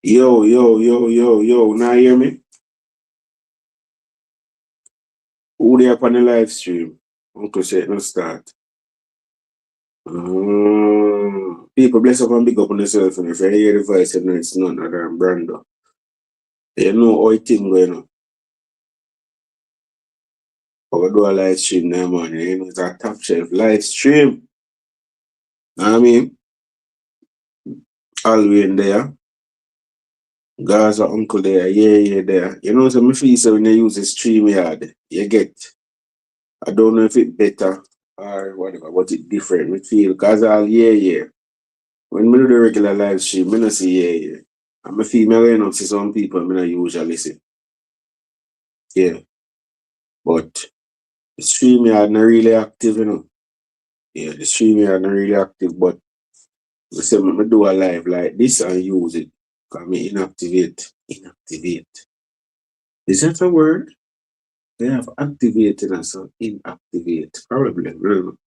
Yo. Now hear me? Who they up on the live stream? Uncle said no start. People bless up and big up on yourself, and if you hear the voice, you know it's none other than Brando. You know how it thing going on. But we do a live stream now, man. You know it's a top shelf live stream. I mean, all way in there. Gaza uncle there, yeah, there. You know, so me feel so when you use the stream yard, you get. I don't know if it better or whatever, but it different. Me feel because all yeah. When me do the regular live stream, me not see yeah. And me feel me going up to some people me not usually see. Yeah. But the stream yard not really active, you know. Yeah, the stream yard not really active, but me say me do a live like this and use it. Cause me inactivate. Inactivate. Is that a word? They have activated and so inactivate. Probably. I don't know.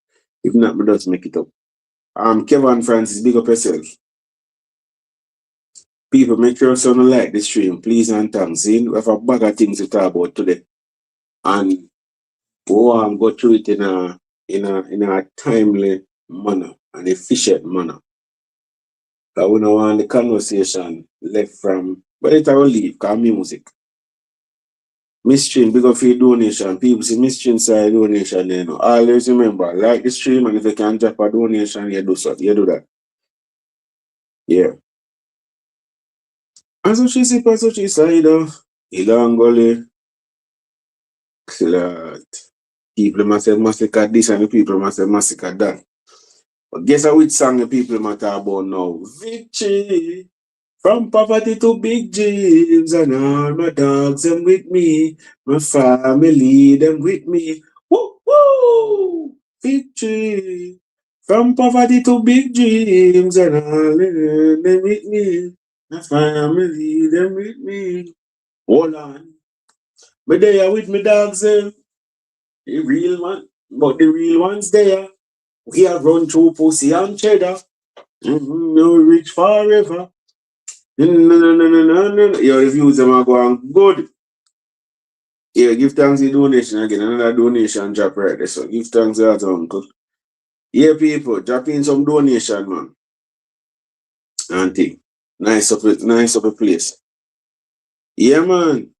If not, me just make it up. Kevin Francis, big up yourself. People, make sure you like the stream, please and thanks. We have a bag of things to talk about today. And we want to go through it in a timely manner, an efficient manner. Because we don't want the conversation left from, but it will leave, because music. Stream, big up for your donation. People see stream side donation, you know. Always remember, like the stream, and if you can drop a donation, you do so. You do that. Yeah. And so she side, Ilangole, Lord. People must say massacre this and the people must say massacre that. But guess which song the people must talk about now? Victory. From poverty to big dreams, and all my dogs them with me. My family them with me. Woo woo! Victory. From poverty to big dreams, and all them with me. My family them with me. Hold on. But they are with me dogs them. The real one, but the real ones there. We have run through pussy and cheddar. No rich forever. No. Your reviews them are going good. Yeah, give thanks the donation again. Another donation drop right there. So give thanks to that uncle. Yeah, people, drop in some donation, man. Auntie. Nice up a place. Yeah, man.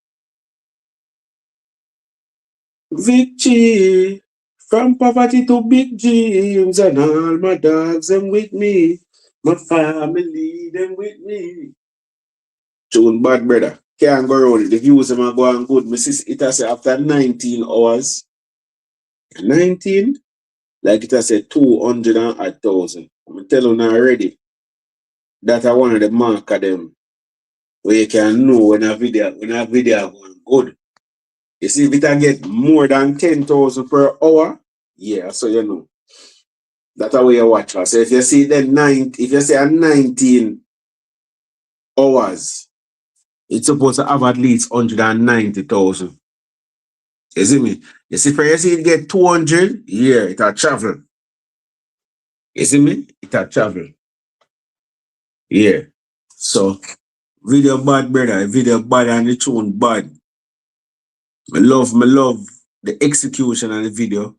Victory. From poverty to big dreams, and all my dogs them with me. My family them with me. Tune bad brother. Can't go around it. The views them are going good. My sis, it has said after 19 hours. 19? Like it has said 200,000. I'm telling you already. That are one of the mark of them. Where you can know when a video going good. You see, if it get more than 10,000 per hour, yeah, so you know. That's how you watch her. So if you see then if you say 19 hours, it's supposed to have at least 190,000. You see me? You see, for you see it get 200, yeah, it a travel. You see me? It a travel. Yeah. So, video bad, brother. Video bad and the tune bad. I love the execution of the video.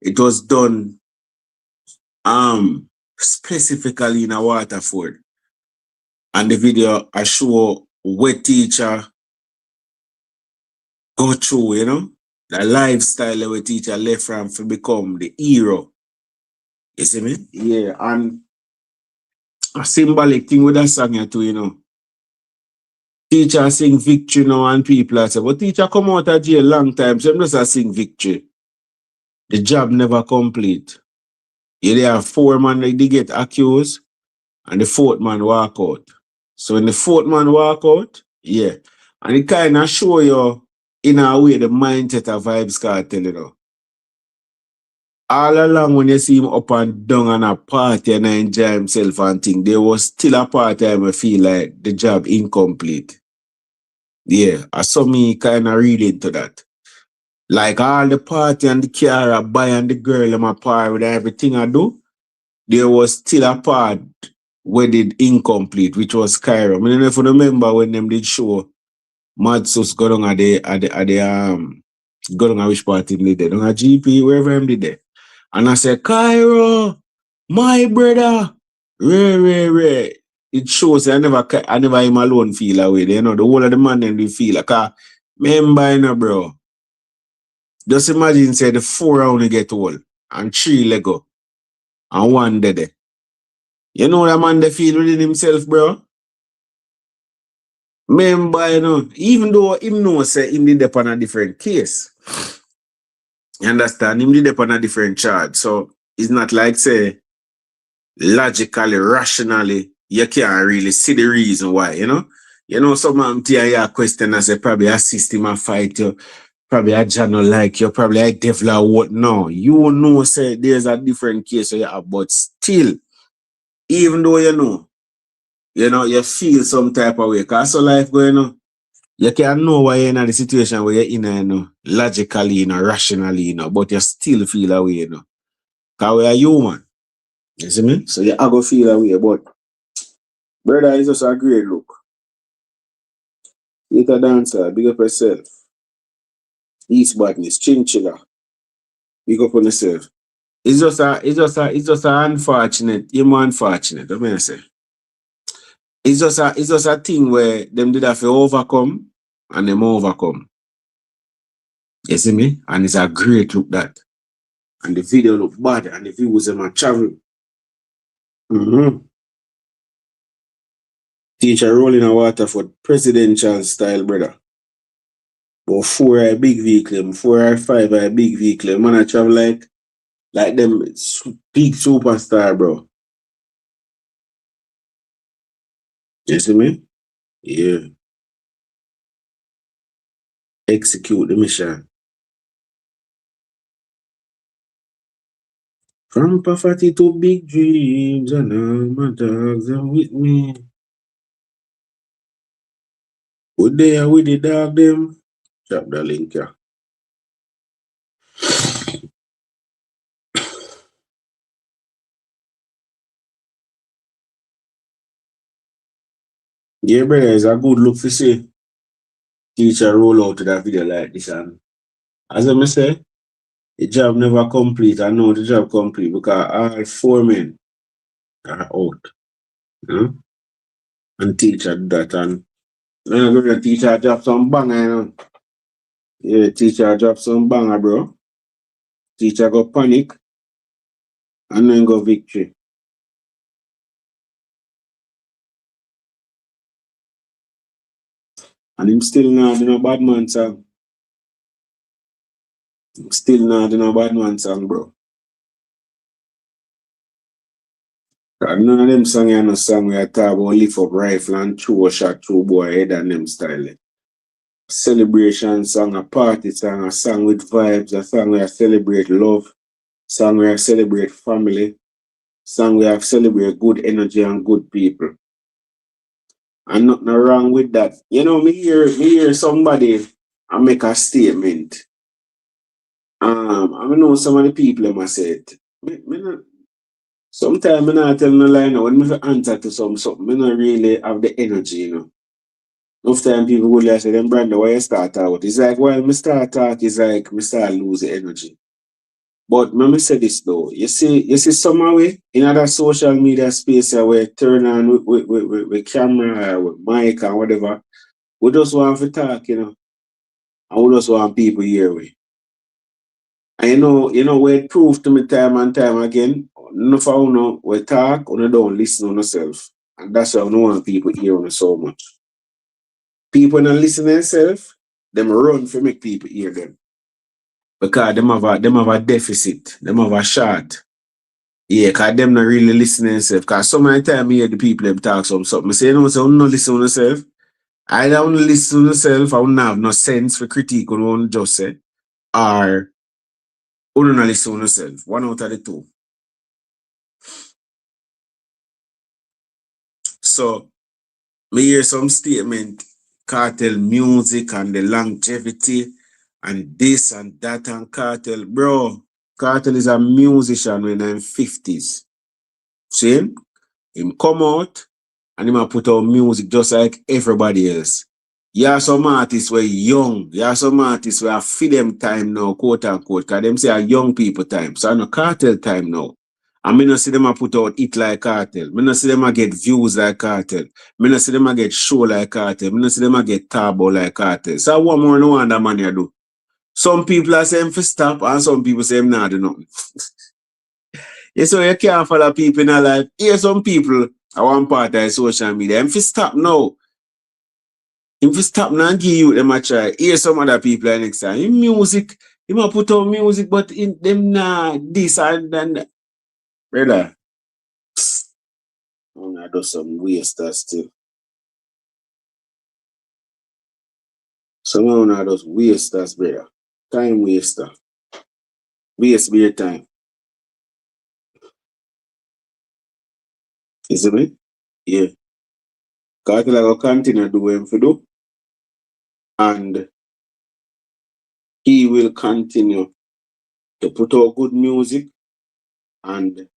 It was done specifically in a Waterford. And the video I show where teacher go through, you know, the lifestyle where teacher left from to become the hero. You see me? Yeah, and a symbolic thing with that song too, you know. Teacher sing victory now and people are say, but teacher come out of jail long time, so I'm just sing victory. The job never complete. Yeah, there are 4 men they get accused and the 4th man walk out. So when the 4th man walk out, yeah. And it kind of show you in a way the mindset of Vybz Kartel, you know. All along when you see him up and down on a party and enjoy himself and thing, there was still a part time I feel like the job incomplete. Yeah, I saw me kind of read into that. Like all the party and the car I buy and the girl in my party with everything I do, there was still a part we did incomplete, which was Cairo. I mean, if you remember when them did show Mad Sus go down at the go down at which party they did, on a GP, wherever him did there. And I said, Cairo, my brother, Ray. It shows I never him alone feel away. You know, the whole of the man them they feel like remember, you know, bro. Just imagine say the 4 only get old and 3 Lego and 1 dead. You know that man they feel within himself, bro. Remember, you know, even though him know say him did up on a different case. You understand? Him did up on a different charge. So it's not like say logically, rationally, you can't really see the reason why, you know? You know, some man tear your question and say probably a system and fight you, probably a channel like you, probably a devil or what. No, you know, say there's a different case you have, but still, even though you know, you feel some type of way. Because so life going on, you can know why you're in the situation where you're in, you know, logically, you know, rationally, you know, but you still feel away, you know. Because we are human. You see me? So you are going to feel away, but brother, it's just a great look. You're a dancer, big up yourself. East badness, chinchilla. Big up on yourself. It's just a unfortunate, you more unfortunate, what may I say? It's just a thing where them did have to overcome and them overcome. You see me? And it's a great look that. And the video look bad and the views them are travel. Mm-hmm. Teacher rolling a water for presidential style, brother. But 4 are a big vehicle, 4 or 5 are a big vehicle. Man, I travel like them big superstar, bro. You see me? Yeah. Execute the mission. From poverty to big dreams, and all my dogs are with me. Good day with the dog them. Drop the link here. Yeah, brother, it's a good look to see. Teacher roll out to that video like this, and as I say, the job never complete. I know the job complete because all 4 men are out. You know? And teacher do that, and the teacher drop some banger, you know. Yeah, teacher drop some banger, bro. Teacher go panic and then go victory. And him still not do no bad man song. Still not do no bad man song, bro. Cause none of them song are no song where I talk about lift up rifle and throw a shot through boy head and them style. Celebration song, a party song, a song with vibes, a song where I celebrate love, song where I celebrate family, song where I celebrate good energy and good people. And nothing wrong with that. You know, me hear somebody and make a statement. I know some of the people them I said. Sometimes I not tell no lie now. When me answer to something, I not really have the energy, you know. Enough time people go like say, them Brandon, why you start out? It's like, well, me start out, it's like me start lose the energy. But let me say this though. You see some way in other social media space where turn on with camera, with mic and whatever. We just want to talk, you know. And we just want people hear we. And where it proved to me time and time again, no for we talk, we don't listen on yourself. And that's why I don't want people hear on so much. People not listen to themselves, them run for make people hear them. Because them have a deficit, them have a short. Yeah, because them not really listening to themselves. Because so many times I hear the people them talk something. I say, so I'm not listen to yourself. I don't listen to yourself, I don't have no sense for critique on what you just say. Or you don't listen to yourself. One out of the two. So me hear some statement, cartel music and the longevity and this and that and cartel. Bro, cartel is a musician when I'm 50s. See? Him come out and him a put out music just like everybody else. You have some artists were young. You have some artists where feed them time now, quote unquote, because them say a young people time. So I know Cartel time now. And me not see them a put out it like Cartel. Me not see them a get views like Cartel. Me not see them a get show like Cartel. Me not see them a get tabo like Cartel. So what more no one that man you do? Some people are saying for stop and some people say him not do nothing. Yeah, so you can't follow people in a life. Here some people I want part of social media. Him for stop now. Him for stop now and give you them a try. Here some other people are next time. In music, he might put out music, but in them nah this and that. Brother, I do some waste that still. Some of them just waste that, brother. Time waster. Waste your time. You see me? Yeah. Cartel will continue do what him for do. And he will continue to put out good music and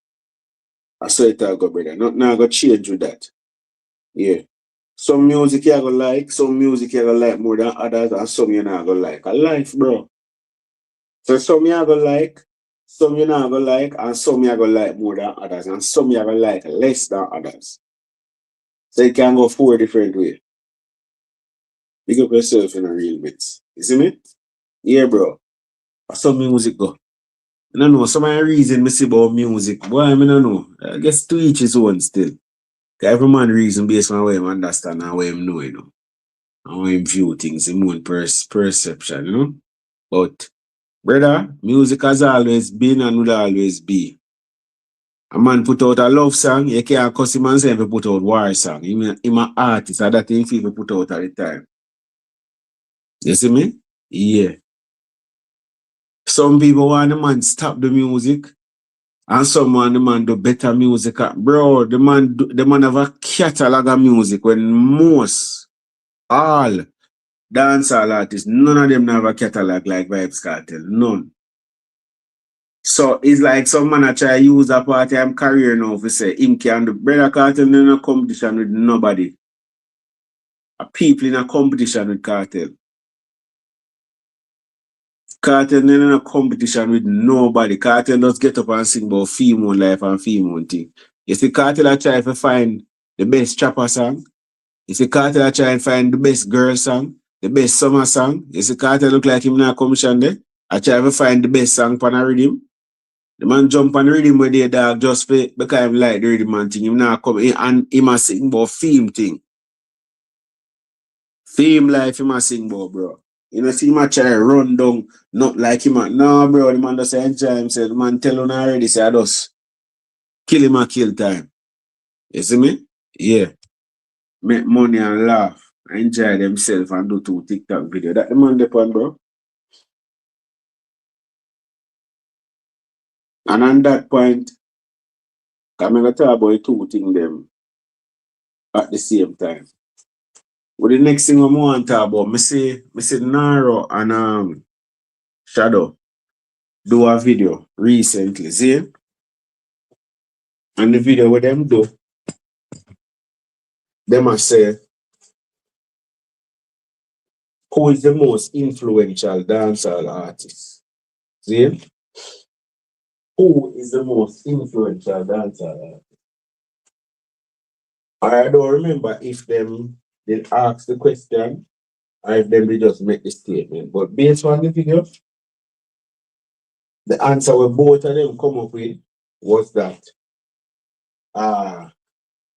I saw it go, brother. Not now go change with that. Yeah. Some music you gonna like, some music you gonna like more than others, and some you're not gonna like. A life, bro. So some you gonna like, some you're not gonna like, and some you gonna like more than others, and some you gonna like less than others. So you can go four different ways. Big up yourself in a real bit. You see me? Yeah, bro. Some music go. I don't know. Some of the reason me see about music, boy, I don't know. I guess to each his own still. 'Cause every man reason based on how him understand and how him know, and how him view things, him own perception, But, brother, music has always been and will always be. A man put out a love song, you can't cuss him and say if he put out war song. Him a artist, and that thing people put out at the time. You see me? Yeah. Some people want the man stop the music, and some want the man do better music. Bro, the man have a catalog of music when most, all dancehall artists, none of them have a catalog like Vybz Kartel. None. So it's like some man a try use a part of him career now to say him can do brother Cartel in a competition with nobody. A people in a competition with Cartel. Cartel in a competition with nobody. Cartel just get up and sing about female life and female thing. You see, Cartel a try to find the best trapper song. You see, Cartel a try and find the best girl song, the best summer song. You see, Cartel look like him in a commission there. I try to find the best song for a rhythm. The man jump on the rhythm with the dog just because him like the rhythm and thing. Him now come in and he must sing about theme thing. Theme life he must sing about, bro. You know, see him a try run down, not like him. No, bro, the man just enjoy himself. The man tell him already, say I just kill him and kill time. You see me? Yeah. Make money and laugh. Enjoy themselves and do two TikTok video. That the man depend, bro. And on that point, I'm gonna talk about two things them at the same time. But the next thing I want to talk about, me see Naro and Shadow do a video recently, see? And the video with them do, them must say who is the most influential dancehall artist. See? Who is the most influential dancehall artist? I don't remember if them did ask the question or if them did just make the statement. But based on the video, the answer we both of them come up with was that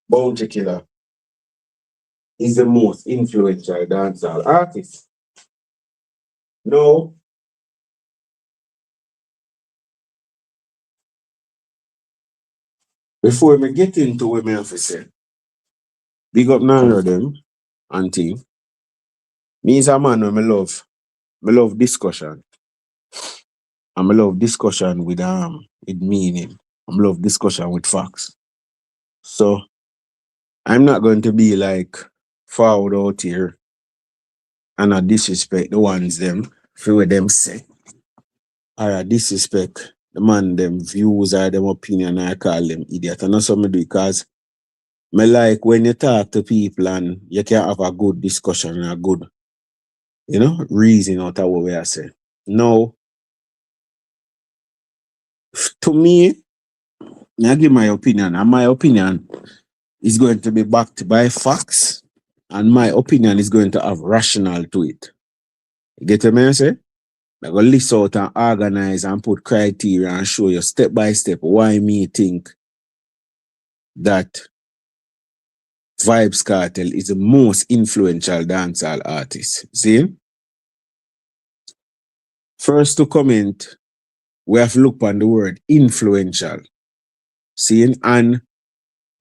Bounty Killer is the most influential dancehall artist. Now, before me get into what me have to say, big up Nara them and team. Me is a man who me love. Me love discussion. And I love discussion with meaning. I love discussion with facts. So I'm not going to be like forward out here and I disrespect the ones them for what them say. Or I disrespect the man them views or them opinion I call them idiot. And that's what I do because Me like when you talk to people and you can have a good discussion and a good, reason out of what we are saying. Now, to me, I give my opinion, and my opinion is going to be backed by facts, and my opinion is going to have rational to it. You get what I say? I'm going to list out and organize and put criteria and show you step by step why me think that Vybz Kartel is the most influential dancehall artist. See? First to comment, we have to look on the word influential. See? And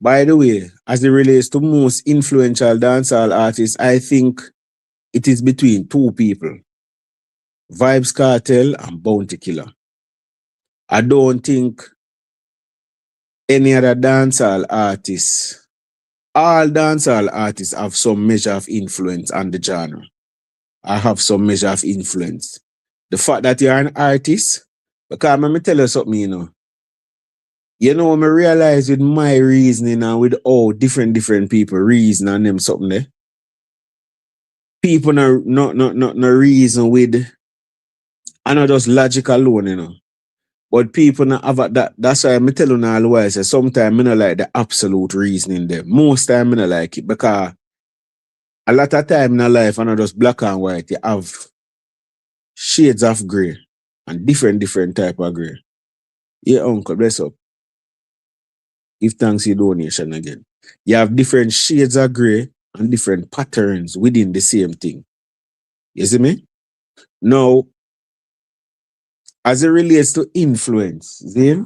by the way, as it relates to most influential dancehall artists, I think it is between two people, Vybz Kartel and Bounty Killer. I don't think any other dancehall artists, all dancehall artists have some measure of influence on the genre. I have some measure of influence. The fact that you're an artist, because let me tell you something, me realize with my reasoning and with all different people reason and them something there. People no reason with, I not just logic alone, But people not have that. That's why I'm telling you all the while, say sometimes I don't like the absolute reasoning there. Most time I don't like it because a lot of time in life, I not just black and white. You have shades of grey and different type of grey. Yeah, uncle, bless up. Give thanks your donation again. You have different shades of grey and different patterns within the same thing. You see me? Now, as it relates to influence, Zane,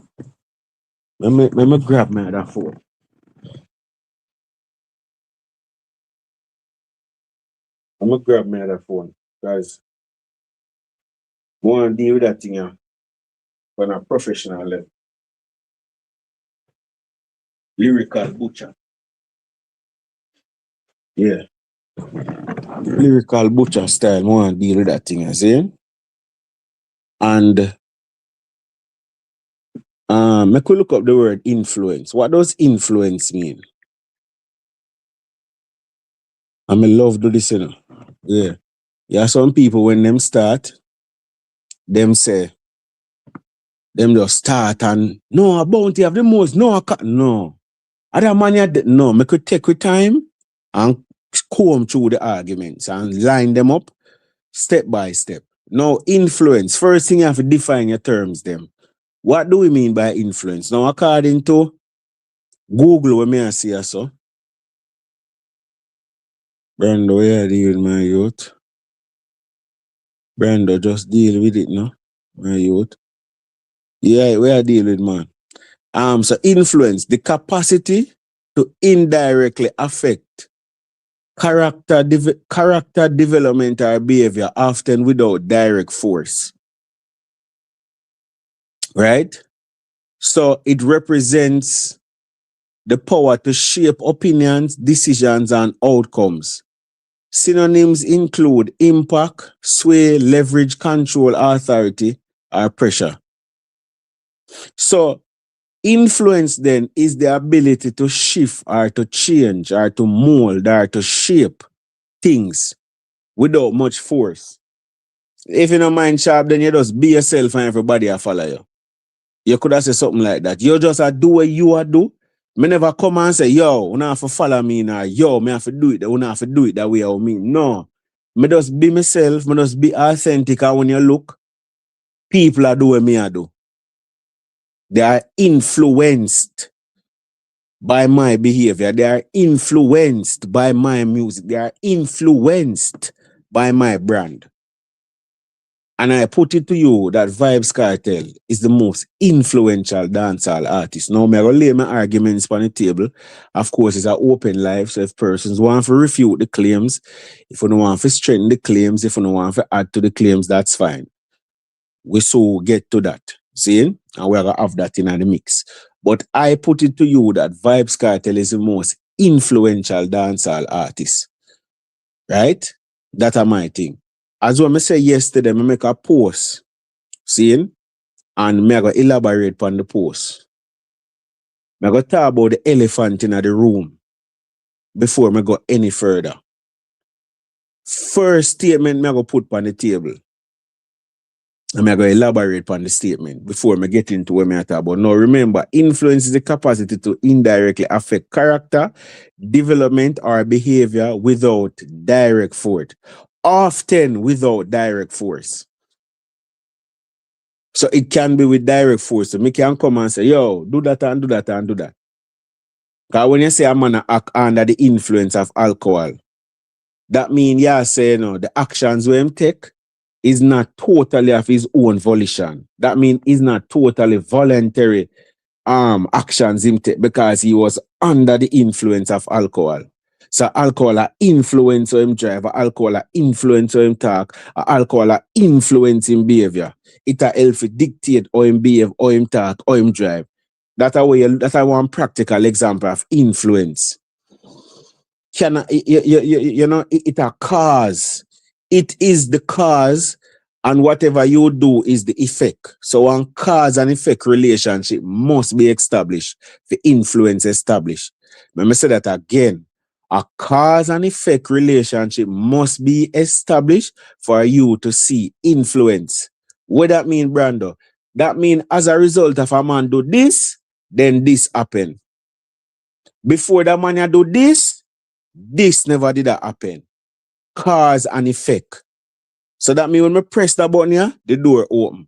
let me grab my other phone. I'm gonna grab my other phone, guys. I want to deal with that thing on a professional level. Lyrical butcher. Yeah. Lyrical butcher style. I want to deal with that thing, see? And I could look up the word influence. What does influence mean? I love do this, Yeah. Yeah, some people when them start, them say, them just start and no, a bounty have the most, no, I can't, no. Other man, no, I could take with time and comb through the arguments and line them up step by step. Now, influence. First thing you have to define your terms, them. What do we mean by influence? Now, according to Google, when I see so. Brando, where deal with my youth? Brando, just deal with it, no? My youth. Yeah, where I deal with, man. So influence, the capacity to indirectly affect character development or behavior, often without direct force. Right? So it represents the power to shape opinions, decisions, and outcomes. Synonyms include impact, sway, leverage, control, authority, or pressure. So influence then is the ability to shift or to change or to mold or to shape things without much force. If you don't mind sharp, then you just be yourself and everybody will follow you. You could have said something like that. You just do what you do. Me never come and say, yo, you have to follow me now. Yo, me have to do it. You have to do it that way I mean. No. Me just be myself. Me just be authentic. And when you look, people are doing me I do. They are influenced by my behavior. They are influenced by my music. They are influenced by my brand. And I put it to you that Vybz Kartel is the most influential dancehall artist. Now, I'm going to lay my arguments on the table. Of course, it's an open life, so if persons want to refute the claims, if you don't want to strengthen the claims, if you don't want to add to the claims, that's fine. We so get to that, see? And we're going to have that in the mix. But I put it to you that Vybz Kartel is the most influential dancehall artist. Right? That's my thing. As what I said yesterday, I make a post, seeing, and I go elaborate on the post. I go talk about the elephant in the room. before me go any further. First statement me go put on the table. I'm going to elaborate on the statement before I get into what I talk about. Now, remember, influence is the capacity to indirectly affect character, development, or behavior without direct force. Often without direct force. So it can be with direct force. So me can come and say, yo, do that and do that and do that. Because when you say I'm going to act under the influence of alcohol, that means you say, the actions we take is not totally of his own volition. That means it's not totally voluntary actions him take because he was under the influence of alcohol. So alcohol influence him drive, alcohol influence him talk, alcohol influence him behavior. It a help to dictate how him behave, how him talk, how him drive. That's one practical example of influence. It a cause. It is the cause, and whatever you do is the effect. So one cause and effect relationship must be established for influence established. Let me say that again. A cause and effect relationship must be established for you to see influence. What that mean, Brando? That mean as a result of a man do this, then this happen. Before the man do this never did happen. Cause and effect. So that means when I press the button here, the door open.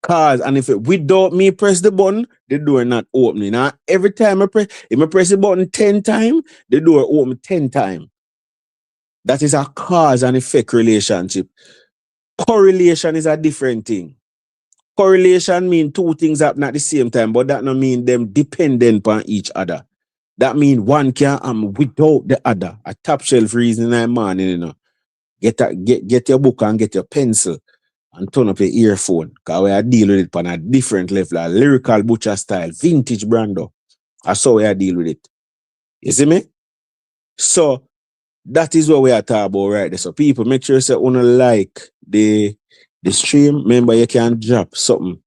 Cause and effect. Without me press the button, the door not opening. Now, every time if I press the button 10 times, the door open 10 times. That is a cause and effect relationship. Correlation is a different thing. Correlation means two things happen at the same time, but that not mean them dependent on each other. That means one can without the other. A top shelf reason in the morning, Get your book and get your pencil and turn up your earphone. Because we are dealing with it on a different level, a lyrical butcher style, vintage Brando. That's how we are dealing with it. You see me? So that is what we are talking about right there. So people, make sure you want to like the stream. Remember, you can drop something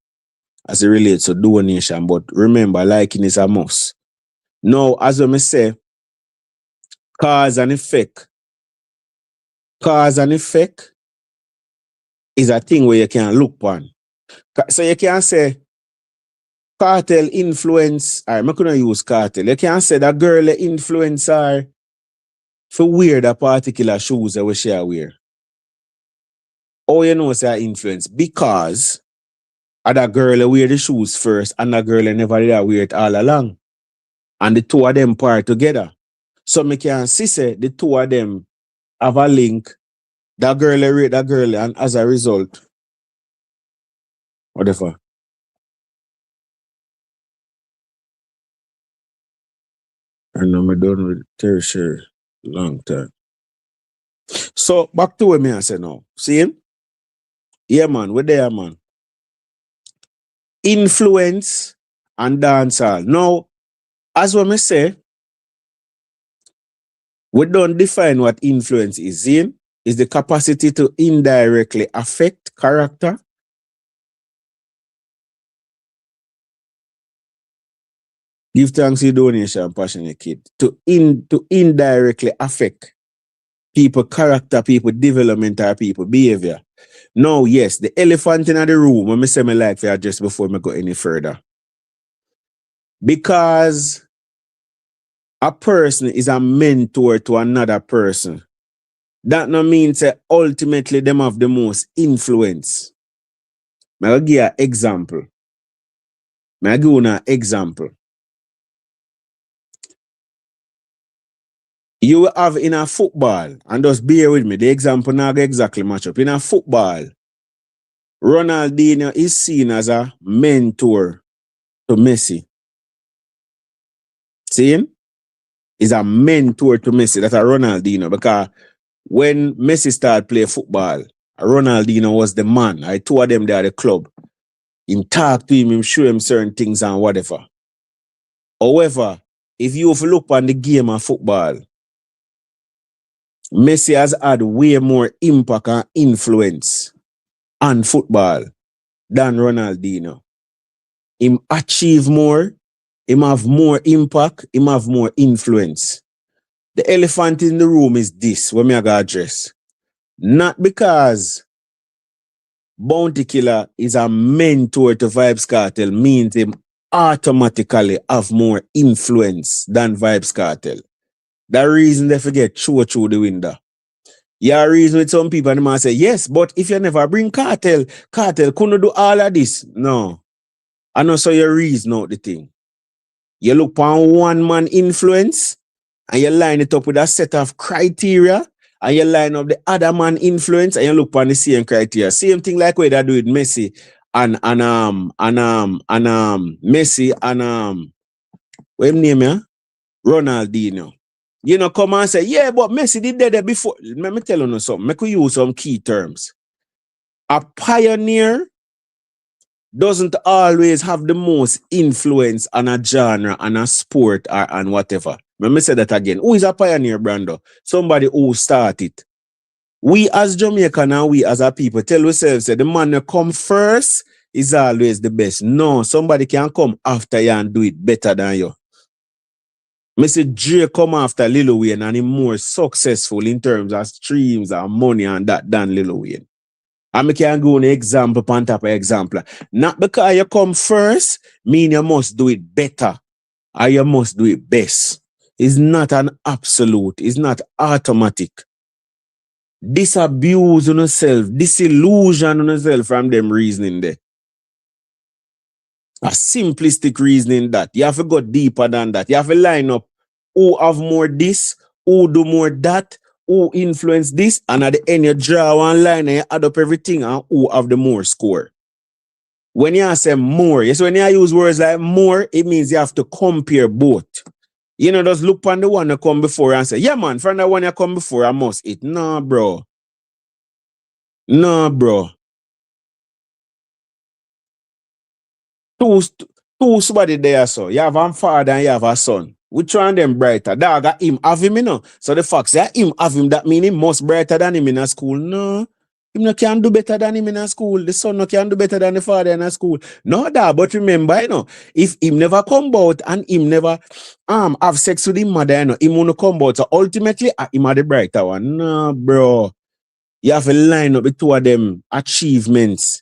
as it relates to donation. But remember, liking is a must. Now, as I say, cause and effect. Cause and effect is a thing where you can look on. So you can say Kartel influence, I'm not going to use Kartel. You can say that girl influence her for wear that particular shoes that we share wear. How you know say influence? Because other girl wear the shoes first and that girl never did wear it all along. And the two of them part together. So me can see say the two of them have a link. That girl rate that girl, and as a result, whatever. And I'm done with tertiary long time. So back to what me I say now. See him? Yeah, man, we're there, man. Influence and dancehall. Now, as what me say, we don't define what influence is in. Is the capacity to indirectly affect character. Give thanks to your donation, passionate kid. To indirectly affect people character, people development, or people behavior. Now, yes, the elephant in the room, when I say my like for just before I go any further. Because a person is a mentor to another person, that no means that ultimately them have the most influence. I'll give you an example. I'll give you an example. You have in a football, and just bear with me, the example now exactly match up. In a football, Ronaldinho is seen as a mentor to Messi. See? Is a mentor to Messi. That's a Ronaldinho. Because when Messi started playing football, Ronaldinho was the man. I two of them there at the club. Him talk to him show him certain things and whatever. However, if you look on the game of football, Messi has had way more impact and influence on football than Ronaldinho. Him achieve more, him have more impact, him have more influence. The elephant in the room is this, what me I gotta address. Not because Bounty Killer is a mentor to Vybz Kartel means him automatically have more influence than Vybz Kartel. The reason they forget through the window. Yeah, reason with some people and they might say, yes, but if you never bring Kartel couldn't do all of this. No. I know so you reason out the thing. You look on one man influence and you line it up with a set of criteria and you line up the other man influence and you look on the same criteria. Same thing like what they do with Messi and Messi and what him name ya? Ronaldinho. You know, come and say, yeah, but Messi did that before. Let me tell you something. Make we use some key terms. A pioneer doesn't always have the most influence on a genre, on a sport, or on whatever. Let me say that again. Who is a pioneer, Brando? Somebody who started. We as Jamaican and we as a people tell ourselves that the man that come first is always the best. No, somebody can come after you and do it better than you. Mr. Dre come after Lil Wayne and he's more successful in terms of streams and money and that than Lil Wayne. And I can go on example on top of example. Not because you come first, mean you must do it better or you must do it best. It's not an absolute. It's not automatic. Disabuse on yourself, disillusion on yourself from them reasoning there. A simplistic reasoning that. You have to go deeper than that. You have to line up who have more this, who do more that, who influence this, and at the end you draw one line and you add up everything and who have the more score. When you say more, yes, when you use words like more, it means you have to compare both. You know, just look on the one that come before and say, yeah, man, from the one that come before, I must eat. No, bro. No, bro. Two somebody there, so you have a father and you have a son. Which one of them brighter? Dog, him have him, you know. So the fact that him have him, that mean him most brighter than him in a school. No. Him no can do better than him in a school. The son no can do better than the father in a school. No, that, but remember, you know, if him never come out and him never have sex with him mother, you know, him won't come out. So ultimately, him are the brighter one. No, bro. You have to line up the two of them achievements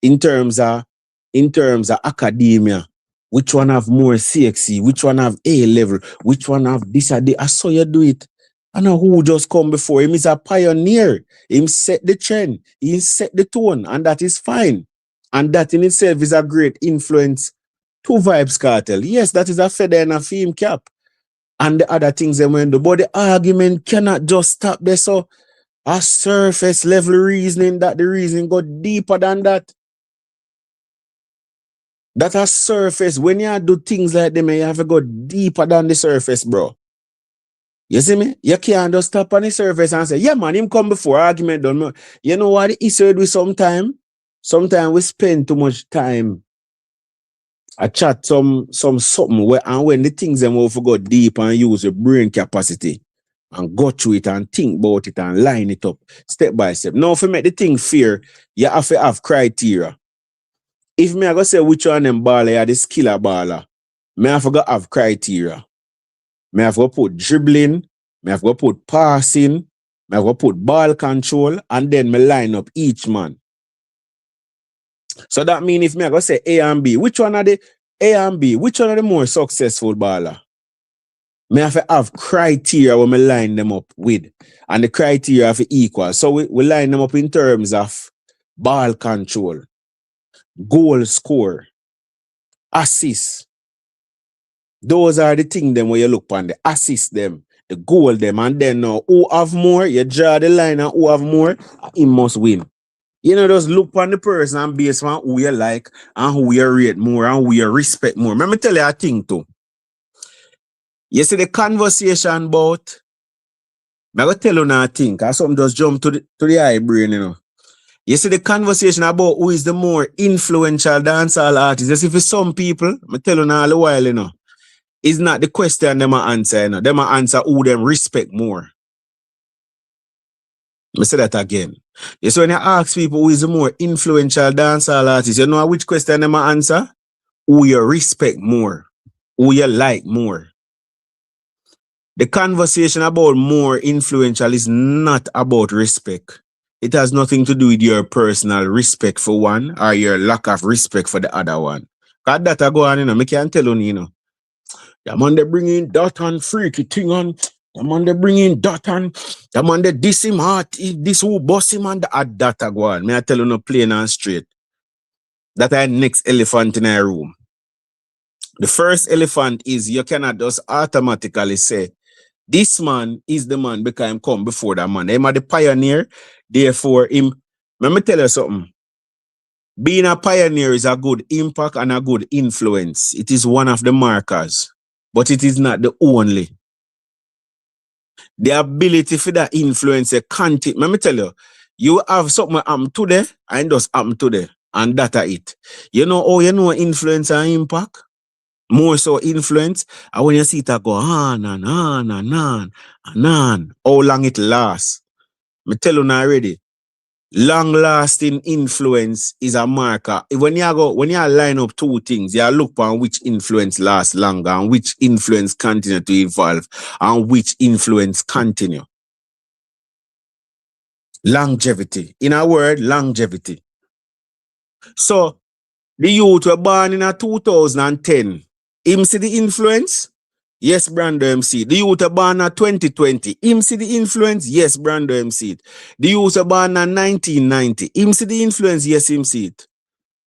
in terms of academia. Which one have more CXC? Which one have A level? Which one have this or that? I saw you do it. I know who just come before him is a pioneer. Him set the trend. He set the tone, and that is fine. And that in itself is a great influence to Vybz Kartel. Yes, that is a feather in a film cap. And the other things they went do. But the argument cannot just stop there. So a surface level reasoning that the reasoning go deeper than that. That a surface, when you do things like them, you have to go deeper than the surface, bro. You see me? You can't just stop on the surface and say, yeah, man, him come before argument done. You know what the issue with sometimes? Sometimes we spend too much time. I chat something where, and when the things them will go deep and use your brain capacity and go through it and think about it and line it up step by step. Now, if you make the thing fair, you have to have criteria. If me I go say which one of them baller are the skiller baller, me have to have criteria. Me have to put dribbling, me have to put passing, me have to put ball control, and then me line up each man. So that means if me I go say A and B, which one are the A and B, which one are the more successful baller? Me have to have criteria when me line them up with, and the criteria have to equal. So we line them up in terms of ball control, goal score, assist. Those are the things them where you look on, the assist them, the goal them, and then now who have more, you draw the line and who have more, he must win. You know, just look on the person and based on who you like and who you rate more and who you respect more. Let me tell you a thing too. You see the conversation about, I'm going to tell you now a thing, because something just jump to the eye brain, you know. You see the conversation about who is the more influential dancehall artist. You see for some people, I tell you now all the while, you know, it's not the question them answer, you know. Them answer who them respect more. Let me say that again. You see when you ask people who is the more influential dancehall artist, you know which question them answer? Who you respect more, who you like more. The conversation about more influential is not about respect. It has nothing to do with your personal respect for one or your lack of respect for the other one. Cause that a go on, I can't tell you. The man they bring in that and freaky thing on. The man they bring in that and the man they diss him hard. This who boss him and that a go on. Me I tell you no plain and straight. That I next elephant in a room. The first elephant is you cannot just automatically say this man is the man because him come before that man. Him are the pioneer. Therefore, him. Let me tell you something. Being a pioneer is a good impact and a good influence. It is one of the markers, but it is not the only. The ability for that influence a content. Let me tell you, you have something happen today and just happen today, and that are it. You know how you know influence and impact? More so influence, and when you see it go on and on and on and on, how long it lasts. Me tell you now already. Long-lasting influence is a marker. When you line up two things, you look on which influence lasts longer and which influence continue to evolve and which influence continue. Longevity. In a word, longevity. So, the youth were born in a 2010. Him see the influence? Yes, Brando MC. The youth were born in 2020. Him see the influence? Yes, Brando MC. The youth were born in 1990. Him see the influence? Yes, him see it.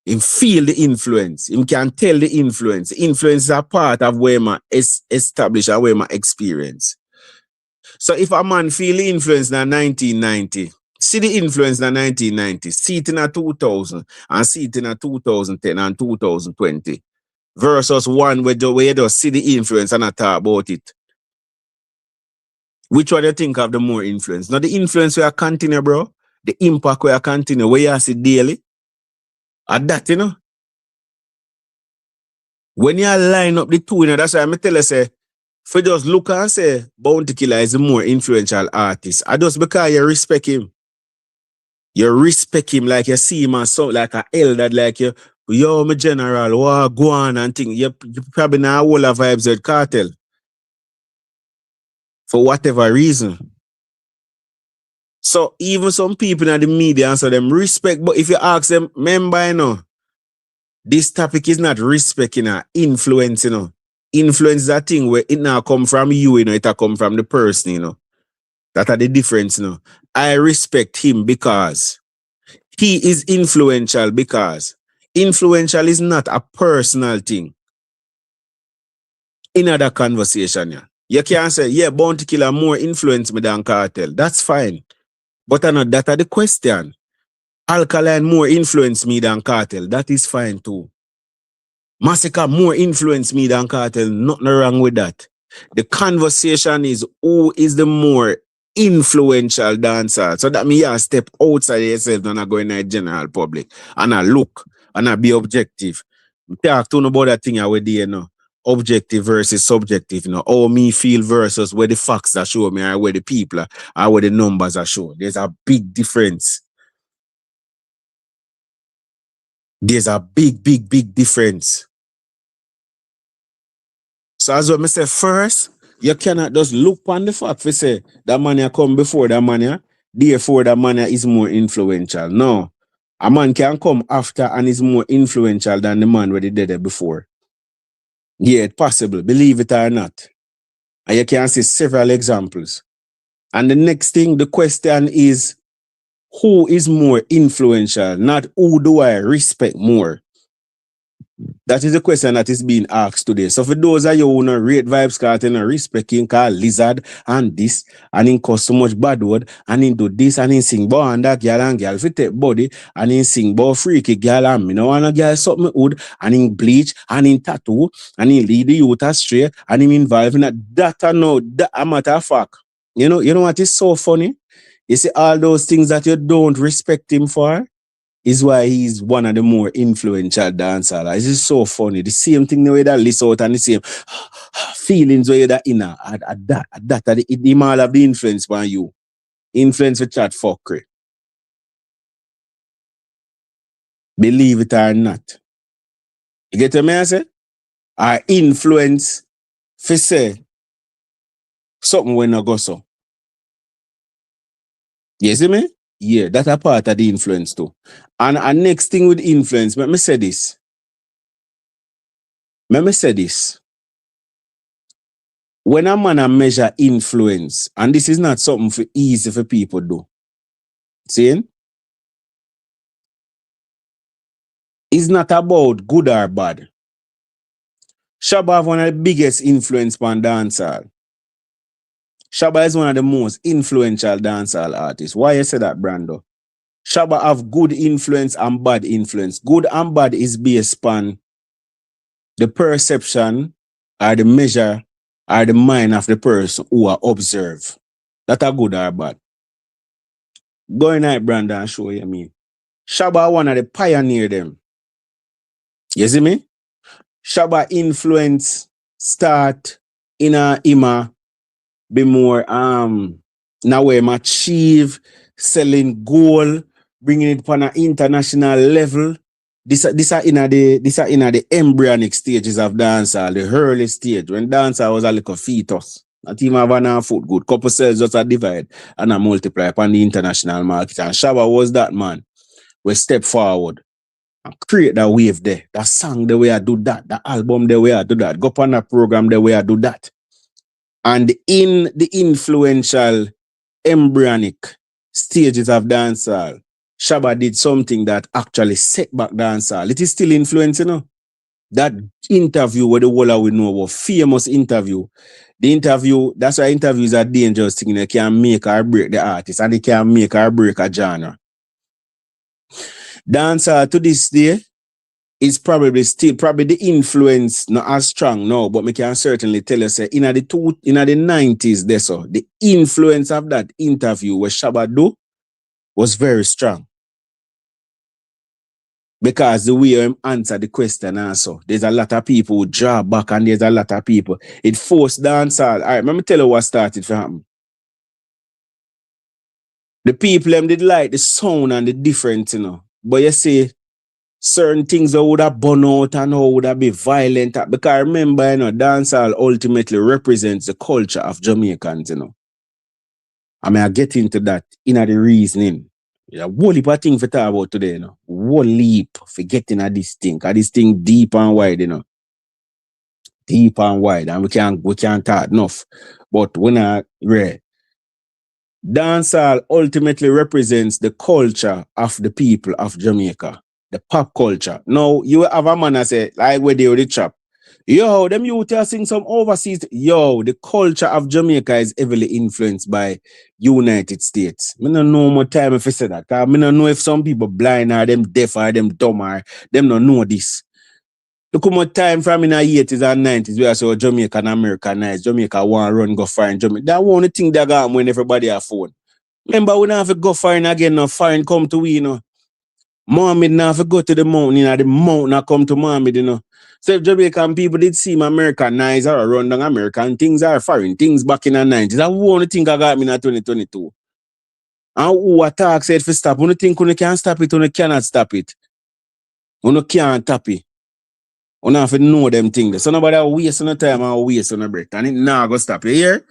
Him feel the influence. Him can tell the influence. The influence is a part of where my establish and where my experience. So if a man feel the influence in 1990, see the influence in 1990, see it in a 2000, and see it in a 2010 and 2020, versus one where you just see the influence and not talk about it. Which one do you think have the more influence? Now the influence where I continue, bro. The impact where I continue, where you see daily. At that, you know. When you line up the two, you know, that's why I tell you, say, if you just look and say, Bounty Killer is the more influential artist, I just because you respect him. You respect him like you see him as so, like an elder, like you, yo, my general, wow, go on and thing. You probably not all of Vybz Kartel. For whatever reason. So even some people in the media answer them respect, but if you ask them, remember, you know, this topic is not respect, you know, influence, you know. Influence is a thing where it now come from you know, it come from the person, you know. That are the difference, you know. I respect him because he is influential because influential is not a personal thing. In other conversation, yeah. You can't say, yeah, Bounty Killer more influence me than Cartel. That's fine. But I know that are the question. Alkaline more influence me than Cartel. That is fine too. Massacre more influence me than Cartel. Nothing wrong with that. The conversation is who is the more influential dancer. So that means you step outside yourself and I go in the general public. And I look and I be objective. Talk to about that thing I you know. Objective versus subjective, you know. How me feel versus where the facts are show me or where the people are or where the numbers are shown. There's a big difference. There's a big difference. So as well, I say first, you cannot just look on the fact for say that man come before that man, therefore that man is more influential. No. A man can come after and is more influential than the man where they did it before. Yeah, it's possible, believe it or not. And you can see several examples. And the next thing, the question is, who is more influential? Not who do I respect more? That is the question that is being asked today. So for those of you who don't rate Vybz Kartel and respect him, call lizard and this, and he cause so much bad word, and he do this, and he sing about and that girl and girl, if you take body, and he sing about freaky girl, and me no want a girl something wood, and he bleach, and he tattoo, and he lead the youth astray, and he involved in that I know, that a matter of fact. You know what is so funny? You see all those things that you don't respect him for, is why he's one of the more influential dancers. It's just so funny. The same thing the way that list out and the same feelings where you're that inner at that it might have the influence on you. Influence for chat fuckery. Believe it or not. You get what I say? Or influence for say something when I go so. You see me? Yeah, that's a part of the influence too. And next thing with influence, let me say this. Let me say this. When a man a measure influence, and this is not something for easy for people do. See? It's not about good or bad. Shabba have one of the biggest influence on dancehall. Shabba is one of the most influential dancehall artists. Why you say that, Brando? Shabba have good influence and bad influence. Good and bad is based upon the perception or the measure or the mind of the person who are observe. That are good or bad. Go in night, Brando, and show you me. Shabba one of the pioneer them. You see me? Shabba influence start in a ima be more now we achieve selling goal, bringing it upon an international level. This are in the embryonic stages of dancehall, the early stage when dancehall was a little fetus. Not even have an foot good. Couple cells just a divide and a multiply upon the international market. And Shabba was that man. We step forward and create that wave there. That song the way I do that. That album the way I do that. Go upon a program the way I do that. And in the influential embryonic stages of dancehall, Shabba did something that actually set back dancehall. It is still influencing, you know. That interview where the whole we know was famous interview. The interview, that's why interviews are dangerous thing. They can make or break the artist and they can make or break a genre. Dancehall to this day is probably still the influence not as strong now, but we can certainly tell you say in the 90s there so the influence of that interview where Shabba do was very strong. Because the way him answer the question also, there's a lot of people who draw back and there's a lot of people. It forced dancehall. All right, let me tell you what started for happen. The people them did like the sound and the difference, you know. But you see, certain things that would have burn out and how would have be violent. Because remember, you know, dancehall ultimately represents the culture of Jamaicans, you know. I mean, I get into that in the reasoning. Yeah, whole heap of thing for talk about today, you know. Whole heap for getting at this thing. Cause this thing deep and wide, you know. Deep and wide. And we can't talk enough. But when I read, dancehall ultimately represents the culture of the people of Jamaica. The pop culture. Now, you have a man that say, like where they were the chop. Yo, them youth are sing some overseas. Yo, the culture of Jamaica is heavily influenced by United States. I don't know more time if I say that. I don't know if some people blind or them deaf or them dumb or them don't know this. Look how much time from in the 80s and 90s we are so Jamaica and Americanized. Jamaica want run go foreign. Jamaica. That one thing they got when everybody have phone. Remember, we don't have to go foreign again. No foreign come to we, you know. Mohammed now have to go to the mountain, you know, the mountain come to Mohammed, you know. So if Jamaican people did see Americanized or run down American things are foreign things back in the 90s. That one thing I got me in 2022. And who attack said for stop. When you think you can stop it, when you cannot stop it. When you can't tap it. You have to know them things. So nobody will waste no time or waste no break. And it now go stop. You hear?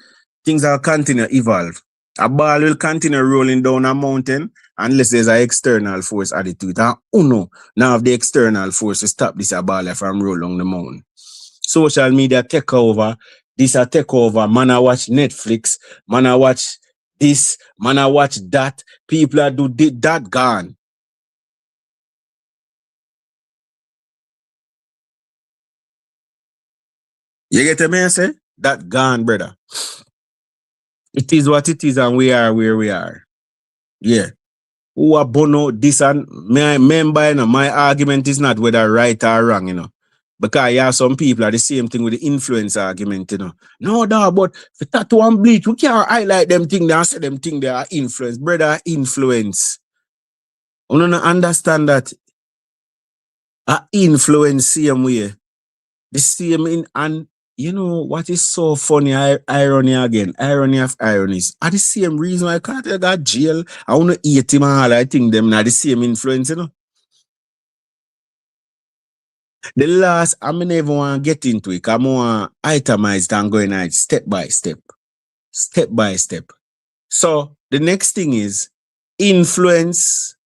Things will continue evolve. A ball will continue rolling down a mountain unless there's an external force added to it. And uno, now have the external force to stop this a ball from rolling down the mountain. Social media take over. This a take over. Man, I watch Netflix. Man, I watch this. Man, I watch that. People are do that gone. You get me, I say? That gone, brother. It is what it is, and we are where we are. Yeah. Who are bono this and me remember, you know, my argument is not whether right or wrong, you know. Because you have some people are the same thing with the influence argument, you know. No, dog, but for tattoo and bleach, we can't highlight them thing there and say them thing they are influence. Brother, influence. You don't understand that influence same way. The same in and you know what is so funny, irony again, irony of ironies. Are the same reason why Cartel got jail. I want to eat him and all I think them are the same influence, you know. The last, I never want to get into it. I want to itemize it and go in it step by step. step by step. So the next thing is influence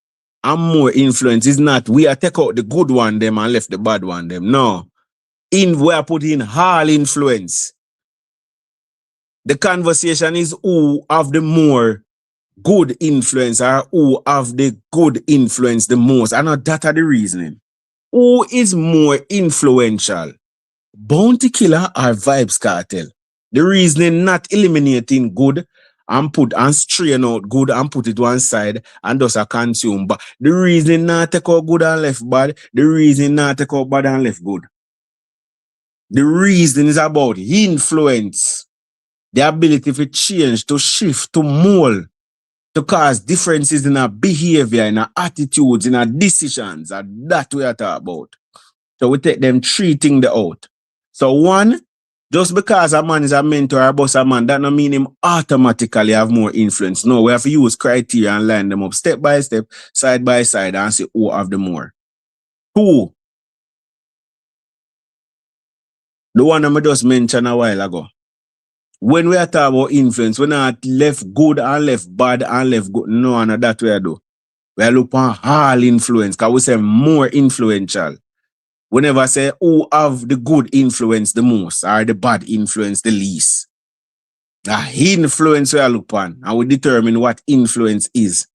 and more influence is not we are take out the good one them and left the bad one them. No. We are putting all influence. The conversation is who have the more good influence or who have the good influence the most. I know that are the reasoning. Who is more influential? Bounty Killer or Vybz Kartel? The reasoning not eliminating good and put and strain out good and put it one side and thus a consume. But the reasoning not take out good and left bad. The reasoning not take out bad and left good. The reason is about influence. The ability to change, to shift, to mold, to cause differences in our behavior, in our attitudes, in our decisions. And that we are talking about. So we take them three things out. So one, just because a man is a mentor or a boss a man, that don't mean him automatically have more influence. No, we have to use criteria and line them up step by step, side by side, and see who have the more. Two, the one I just mentioned a while ago. When we are talking about influence, we're not left good and left bad and left good. No, and that we do. We are looking at all influence, because we say more influential. We never say who have the good influence the most or the bad influence the least. The influence we are looking on, and we determine what influence is.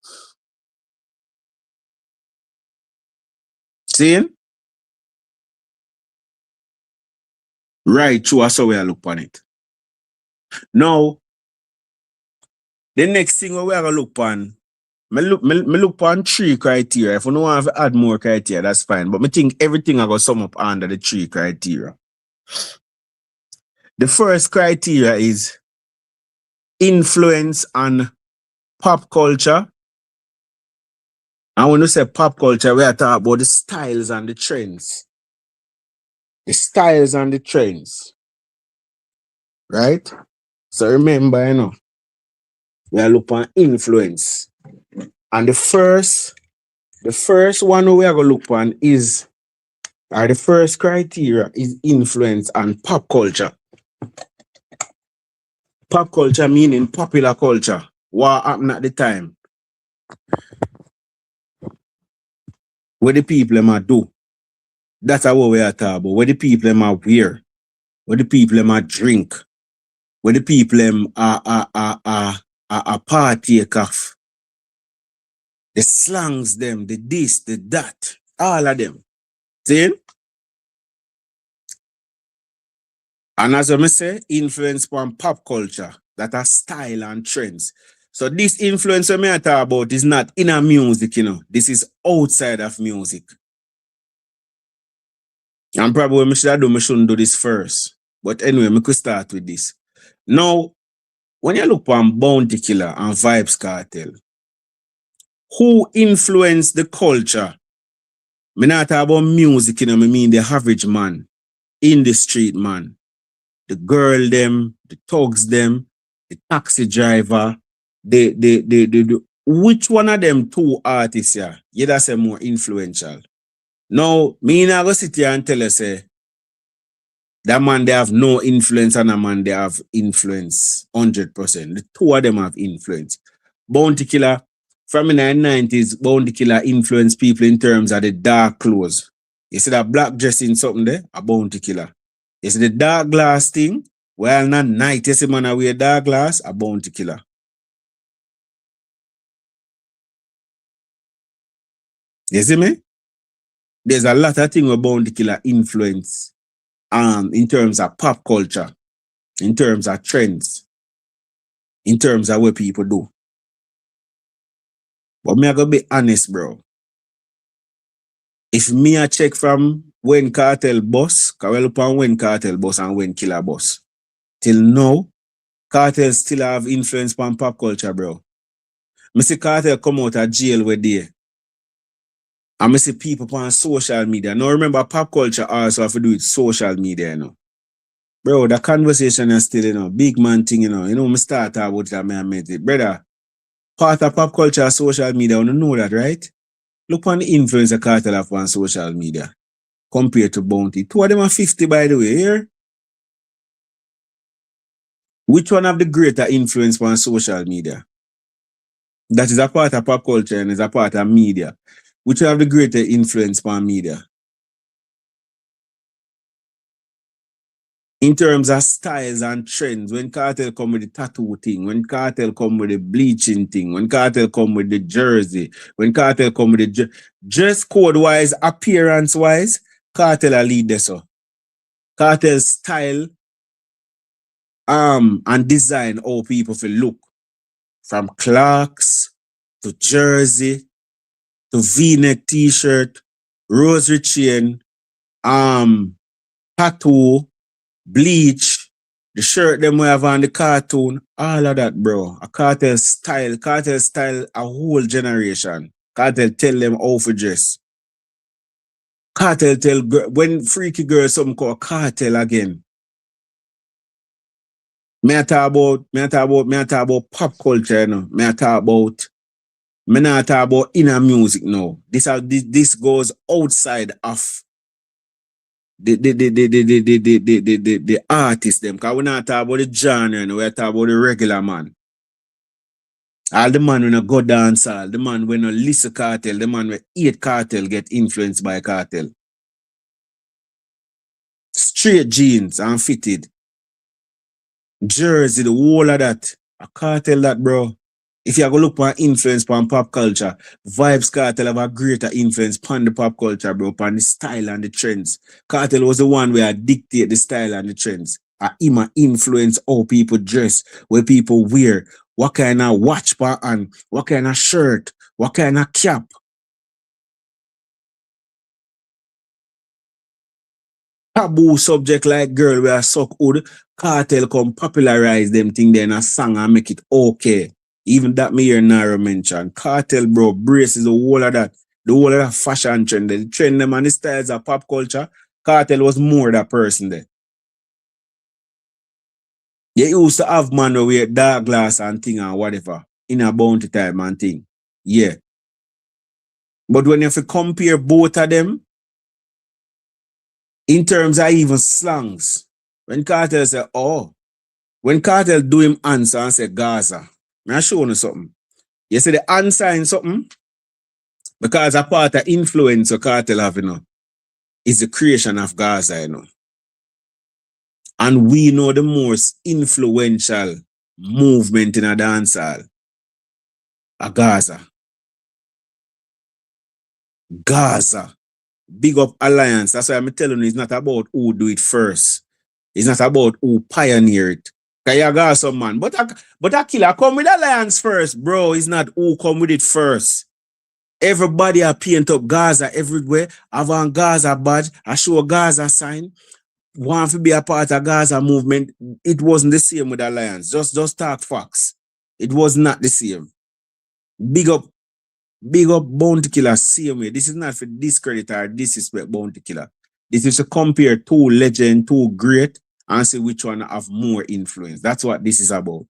See? Right, true, that's how we are looking on it. Now, the next thing we are going to look on, me look on three criteria. If you don't want to add more criteria, that's fine. But I think everything I got sum up under the three criteria. The first criteria is influence on pop culture. And when we say pop culture, we are talking about the styles and the trends. The styles and the trends. Right? So remember, we are looking at influence. And the first one we are going to look on is, or the first criteria is influence and pop culture. Pop culture meaning popular culture. What happened at the time? What the people might do. That's what we are talking about. What the people might wear. What the people might drink. What the people are partake of. The slangs them, the this, the that, all of them. See? And as I say, influence from pop culture, that are style and trends. So this influence I talk about is not inner music, This is outside of music. And probably I shouldn't do this first. But anyway, I could start with this. Now, when you look on Bounty Killer and Vybz Kartel, who influenced the culture? I not talk about music, I mean the average man, in the street man. The girl them, the thugs them, the taxi driver, which one of them two artists here, that's a more influential. Now, me not go sit here and tell you, say, that man they have no influence and a man they have influence 100%. The two of them have influence. Bounty Killer, from in the 90s, Bounty Killer influenced people in terms of the dark clothes. You see that black dressing something there? A Bounty Killer. You see the dark glass thing? Well, not night. You see man I wear dark glass? A Bounty Killer. You see me? There's a lot of things where Bounty Killer influence in terms of pop culture, in terms of trends, in terms of what people do. But me I gotta be honest, bro. If me a check from when Kartel boss, Karel upon when Kartel boss and when Killer boss, till now, Kartel still have influence on pop culture, bro. Me see Kartel come out of jail with there. And me see people on social media. Now remember, pop culture also have to do with social media, Bro, the conversation is still, big man thing, me start about that, me made it. Brother, part of pop culture is social media, you know that, right? Look on the influence of Kartel have on social media compared to Bounty. Two of them are 50, by the way, here. Which one have the greater influence on social media? That is a part of pop culture and is a part of media. Which one have the greater influence on media? In terms of styles and trends, when Cartel come with the tattoo thing, when Cartel come with the bleaching thing, when Cartel come with the jersey, when Cartel come with the dress code wise, appearance wise, Cartel a lead this. So Cartel style and design how people feel look. From Clarks to jersey to V-neck t-shirt, rosary chain, tattoo, bleach, the shirt them we have on the cartoon, all of that, bro. A Cartel style a whole generation. Cartel tell them how to dress. Cartel tell when freaky girls something called Cartel again. Me I talk about pop culture, you know. Me not talk about inner music now. This goes outside of the artist them. Cause we not talk about the genre, you know, we talk about the regular man. All the man when a go dance all, the man when a listen Cartel, the man when hate Cartel get influenced by Cartel. Straight jeans and fitted. Jersey, the whole of that. A Cartel that, bro. If you go look for influence on pop culture, Vybz Kartel have a greater influence on the pop culture, bro, on the style and the trends. Cartel was the one where I dictate the style and the trends. Him influence how people dress, where people wear, what kind of watch pattern, what kind of shirt, what kind of cap. Taboo subject like girl where I suck hood, Cartel come popularize them thing then a song and make it okay. Even that me hear Nara mention. Cartel, bro, braces the whole of that. The whole of that fashion trend. The trend them and the styles of pop culture. Cartel was more that person there. They used to have man who wear dark glass and thing and whatever. In a bounty time and thing. Yeah. But when you have to compare both of them, in terms of even slangs, when Cartel say, oh, when Cartel do him answer and say Gaza, I show you something. You see the answer in something? Because a part of influence of Cartel have, you know, is the creation of Gaza, you know. And we know the most influential movement in a dancehall. A Gaza. Gaza. Big up alliance. That's why I'm telling you, it's not about who do it first. It's not about who pioneer it. Cause you got some man. But a killer come with alliance first, bro. It's not who come with it first. Everybody are paint up Gaza everywhere. Have on Gaza badge. I show a Gaza sign. Want to be a part of Gaza movement. It wasn't the same with alliance. Just talk facts. It was not the same. Big up Bounty Killer same way. This is not for discredit or disrespect Bounty Killer. This is to compare two legend, two great, and see which one have more influence. That's what this is about.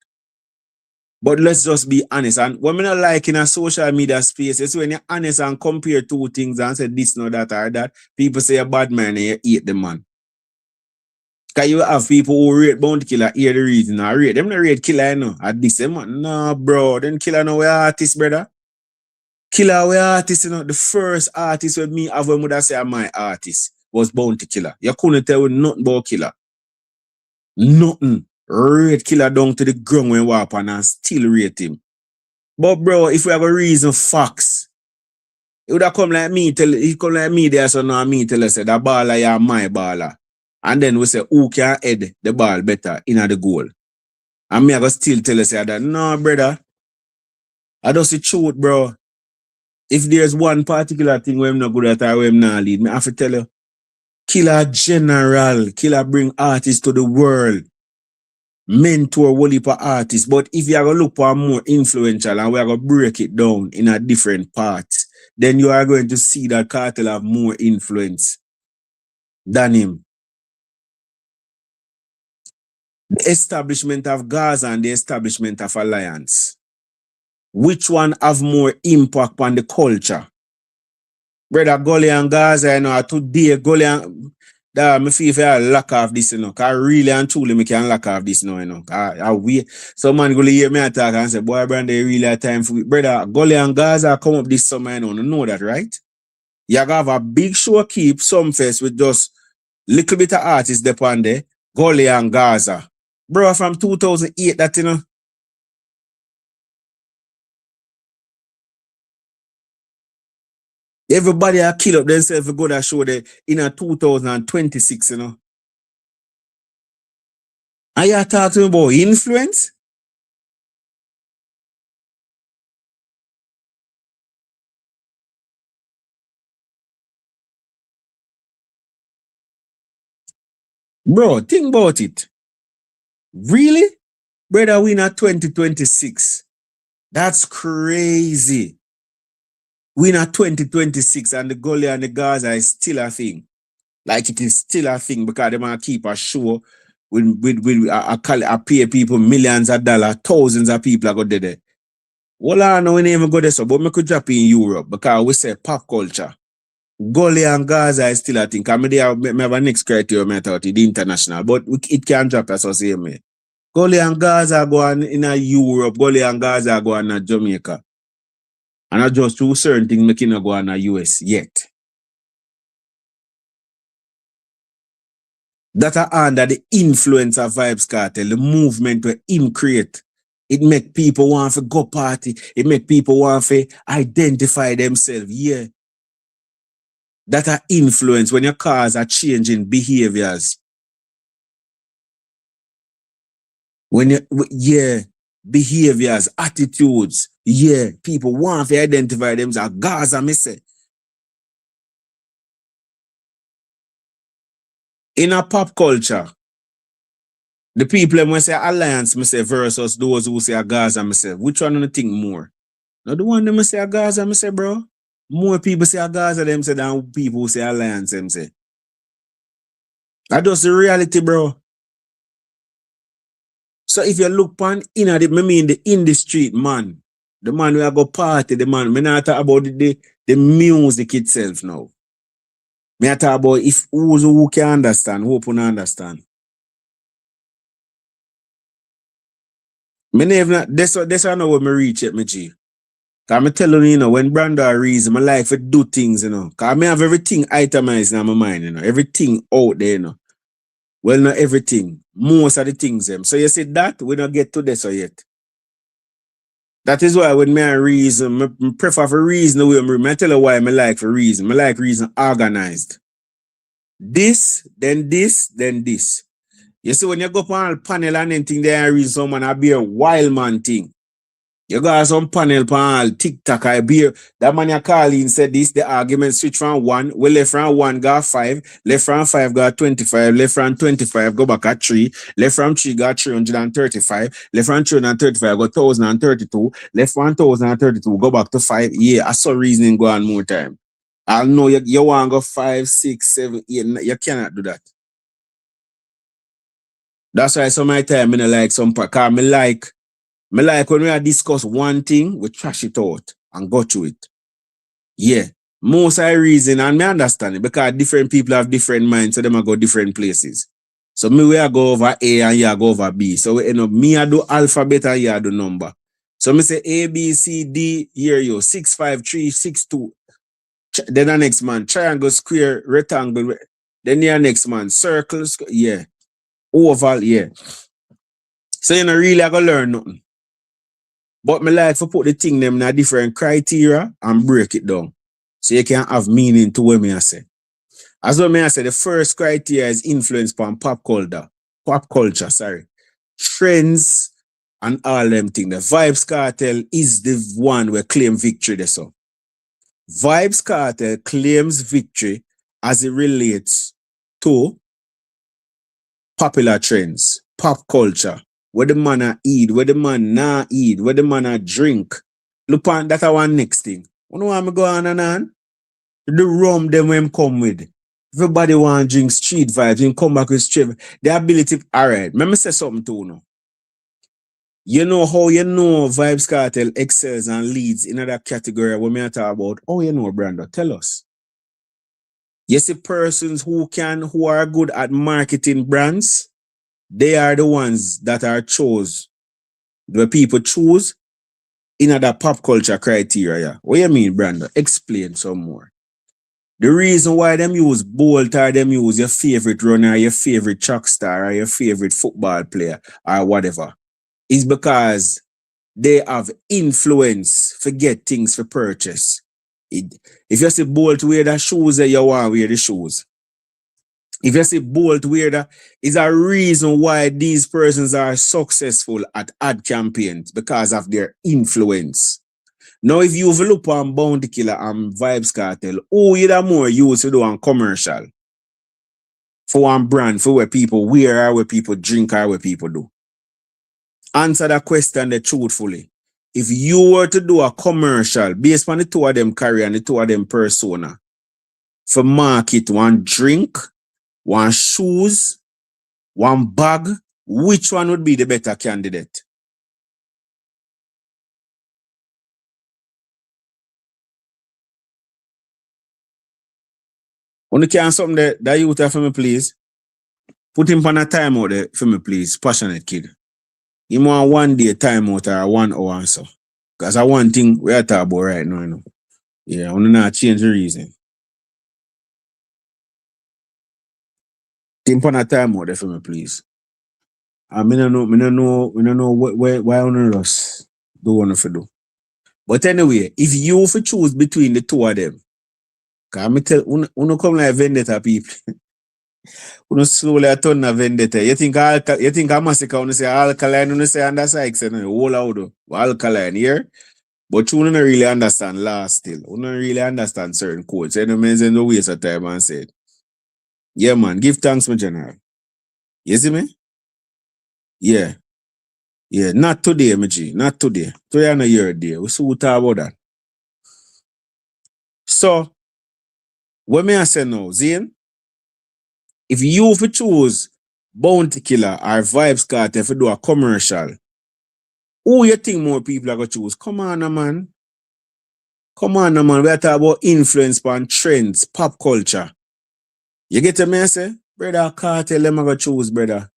But let's just be honest. And when we not like in a social media space, it's when you're honest and compare two things and say this, no, that, or that, people say a bad man and you hate the man. Because you have people who rate Bounty Killer, hear the reason, or rate them not rate Killer, you know, at this, man. No, bro, then Killer no way artist, brother. Killer we artist, you know, the first artist with me have when would I say my artist was Bounty Killer. You couldn't tell me nothing about Killer. Nothing. Rate Killer down to the ground when walk on and still rate him. But bro, if we have a reason facts, it would have come like me, he come like me there, so now me tell us that baller is my baller. And then we say who can head the ball better in the goal. And me I go still tell us that no brother. I just the truth, bro. If there's one particular thing where I'm not good at or where I'm not lead, I have to tell you, Killer general, Killer bring artists to the world. Mentor whole heap of artists. But if you are going to look for more influential and we are going to break it down in a different parts, then you are going to see that Cartel have more influence than him. The establishment of Gaza and the establishment of Alliance. Which one have more impact on the culture? Brother Gully and Gaza, you know, today Gully and that me feel if I lock off this, you know, cause really and truly me can lock off this now, you know. I wait. Some man go hear me attack and say, boy, Brand, they really have time for it. Brother, Gully and Gaza come up this summer, you know that, right? You have a big show keep some fest with just little bit of artists depend there, Gully and Gaza. Bro, from 2008, that, you know. Everybody are kill up themselves to go that show there in a 2026, you know. And you talking about influence? Bro, think about it. Really? Brother, we in a 2026. That's crazy. We in a 2026 and the Gully and the Gaza is still a thing. Like it is still a thing because they might keep a show with I pay people millions of dollars, thousands of people are go there. Well, I know we never go there, so but we could drop in Europe because we say pop culture. Gully and Gaza is still a thing. Because me have a next criteria, I thought the international, but it can drop as I say me. Gully and Gaza go on in a Europe, Gully and Gaza go on a Jamaica. And not just through certain things making go on a US yet. That are under the influence of Vybz Kartel, the movement where him create. It make people want to go party. It make people want to identify themselves. Yeah. That are influence when your cars are changing behaviors. When you, yeah, behaviors, attitudes. Yeah, people want to identify themselves. Gaza, me say. In a pop culture, the people when say alliance, me say versus those who say Gaza, me say, which one do you think more? Now the one them say Gaza, me say, bro. More people say Gaza, them say than people who say alliance, them say. That's just the reality, bro. So if you look pan in the street, man, the man who go party, the man, me not talk about the music itself now. Me talk about if who can understand, who can understand. Me never that's I know where me reach it, me G. Cause me telling you, when Branda reason, I like to do things, Cause me have everything itemized in my mind, Everything out there, Well, not everything. Most of the things, them. So you see that, we don't get to this yet. That is why when me I reason, I prefer for reason the way I tell you why I like for reason. I like reason organized. This, then this, then this. You see, when you go up on a panel and anything there, I reason someone I be a wild man thing. You got some panel panel, TikTok, I beer. That man you call in said this, the argument switch from one, we left from one got 5, left from 5 got 25, left from 25 go back at 3, left from 3 got 335, left from 335 got 1032, left from 1032 go back to 5. Yeah, I saw reasoning go on more time. I know you want to go 5, 6, 7, 8, you cannot do that. That's why some of my time I don't like some part, because me like when we discuss one thing, we trash it out and go through it. Yeah. Most of the reason, and me understand it, because different people have different minds, so them go different places. So me we go over A and you go over B. So we end up, me I do alphabet and you do number. So me say A, B, C, D, here you, 6, 5, 3, 6, 2. Then the next man, triangle, square, rectangle. Then the next man, circle, yeah. Oval, yeah. So you know really I go learn nothing. But me like to put the thing them in a different criteria and break it down. So you can have meaning to what me I say. As what me I say, the first criteria is influence on pop culture. Pop culture, sorry. Trends and all them things. The Vybz Kartel is the one where claim victory there. So Vybz Kartel claims victory as it relates to popular trends, pop culture, where the man a eat, where the man nah eat, where the man a drink. Look on that one next thing. You know what I'm go on and on? The rum them when him come with. Everybody want to drink street vibes, him come back with street. The ability, alright, let me say something to you now. You know how you know Vybz Kartel excels and leads in that category when we talk about, oh you know Brando, tell us. You see persons who are good at marketing brands, they are the ones that are chose. The people choose in that pop culture criteria. What you mean, Brandon? Explain some more. The reason why them use Bolt or them use your favorite runner, your favorite track star, or your favorite football player, or whatever, is because they have influence for get things for purchase. If you see Bolt wear the shoes, you want to wear the shoes. If you see Bolt wear that, is a reason why these persons are successful at ad campaigns because of their influence. Now, if you look on Bounty Killer and Vybz Kartel, who you the more used to do on commercial for one brand, for where people wear or where people drink or where people do? Answer that question there truthfully. If you were to do a commercial based on the two of them career and the two of them persona for market one drink, one shoes, one bag, which one would be the better candidate? Only can something that you have for me, please. Put him on a timeout there for me, please. Passionate kid. You want 1 day timeout or 1 hour and so. Because I one thing we are talking about right now, you know. Yeah, I want to not change the reason. Think on a timeout there for me, please. I don't know why on us do want to do. But anyway, if you for choose between the two of them, because I tell uno come like vendetta people. Uno slowly turn a vendetta. You think a massacre when you say alkaline, when you say under Sykes, you know, whole out alkaline here. But you don't really understand law still. You don't really understand certain codes. So you don't no waste of time and say, yeah man, give thanks, my general. You see me? Yeah. Yeah, not today, my G. Not today. Today and a year day. We see what talk about that. So, what may I say now, Zane? If you for choose Bounty Killer or Vybz Kartel to do a commercial, who you think more people are going to choose? Come on, man. Come on, man. We are talking about influence on trends, pop culture. You get me, I say? Brother, Kartel, them are going to choose, brother.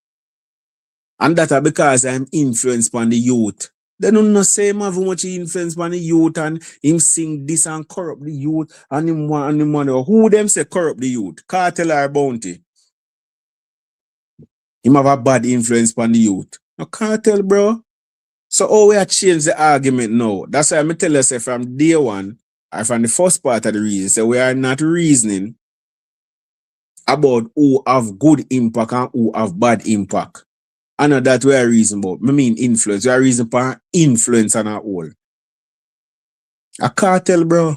And that because I'm influenced by the youth. They don't know say him have much influence by the youth and him sing this and corrupt the youth and him want who them say corrupt the youth? Kartel or Bounty? Him have a bad influence on the youth. No Kartel, bro. So how we are change the argument now? That's why I'm tell you say from day one, or from the first part of the reason, so we are not reasoning about who have good impact and who have bad impact. I know that we are reason about. I mean influence. We are reason for influence on our whole. A Kartel, bro.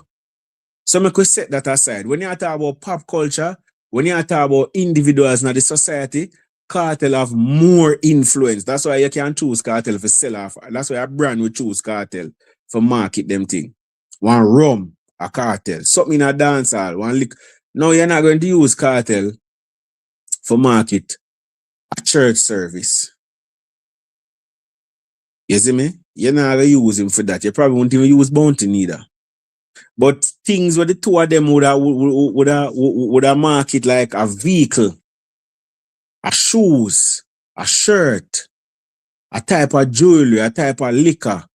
So we could set that aside. When you talk about pop culture, when you talk about individuals in the society, Kartel have more influence. That's why you can choose Kartel for sell off. That's why a brand will choose Kartel for market them thing. One rum, a Kartel. Something in a dance hall, one lick. No, you're not going to use Kartel for market a church service. You see me? You're not going to use him for that. You probably won't even use Bounty neither. But things where the two of them would have market like a vehicle, a shoes, a shirt, a type of jewelry, a type of liquor,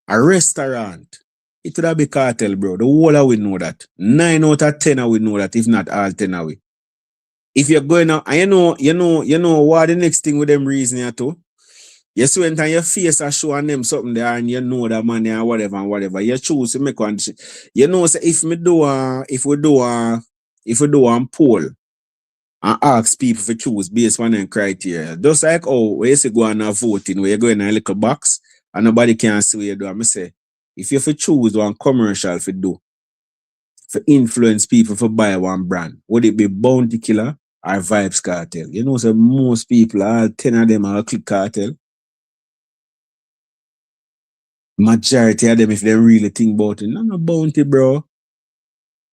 a restaurant. It would have be Kartel, bro. The whole of we know that. 9 out of 10 of we know that, if not all 10 of we. If you're going out, and you know what the next thing with them reason here too? You see when time your face are showing them something there and you know that money or whatever and whatever. You choose to make one. You know, say if we do a poll and ask people to choose based on them criteria. Just like when you say go on a voting where you go in a little box and nobody can see what you do. I say, if you choose one commercial to do, for influence people to buy one brand, would it be Bounty Killer or Vybz Kartel? You know, so most people, all 10 of them are click Kartel. Majority of them, if they really think about it, no Bounty, bro.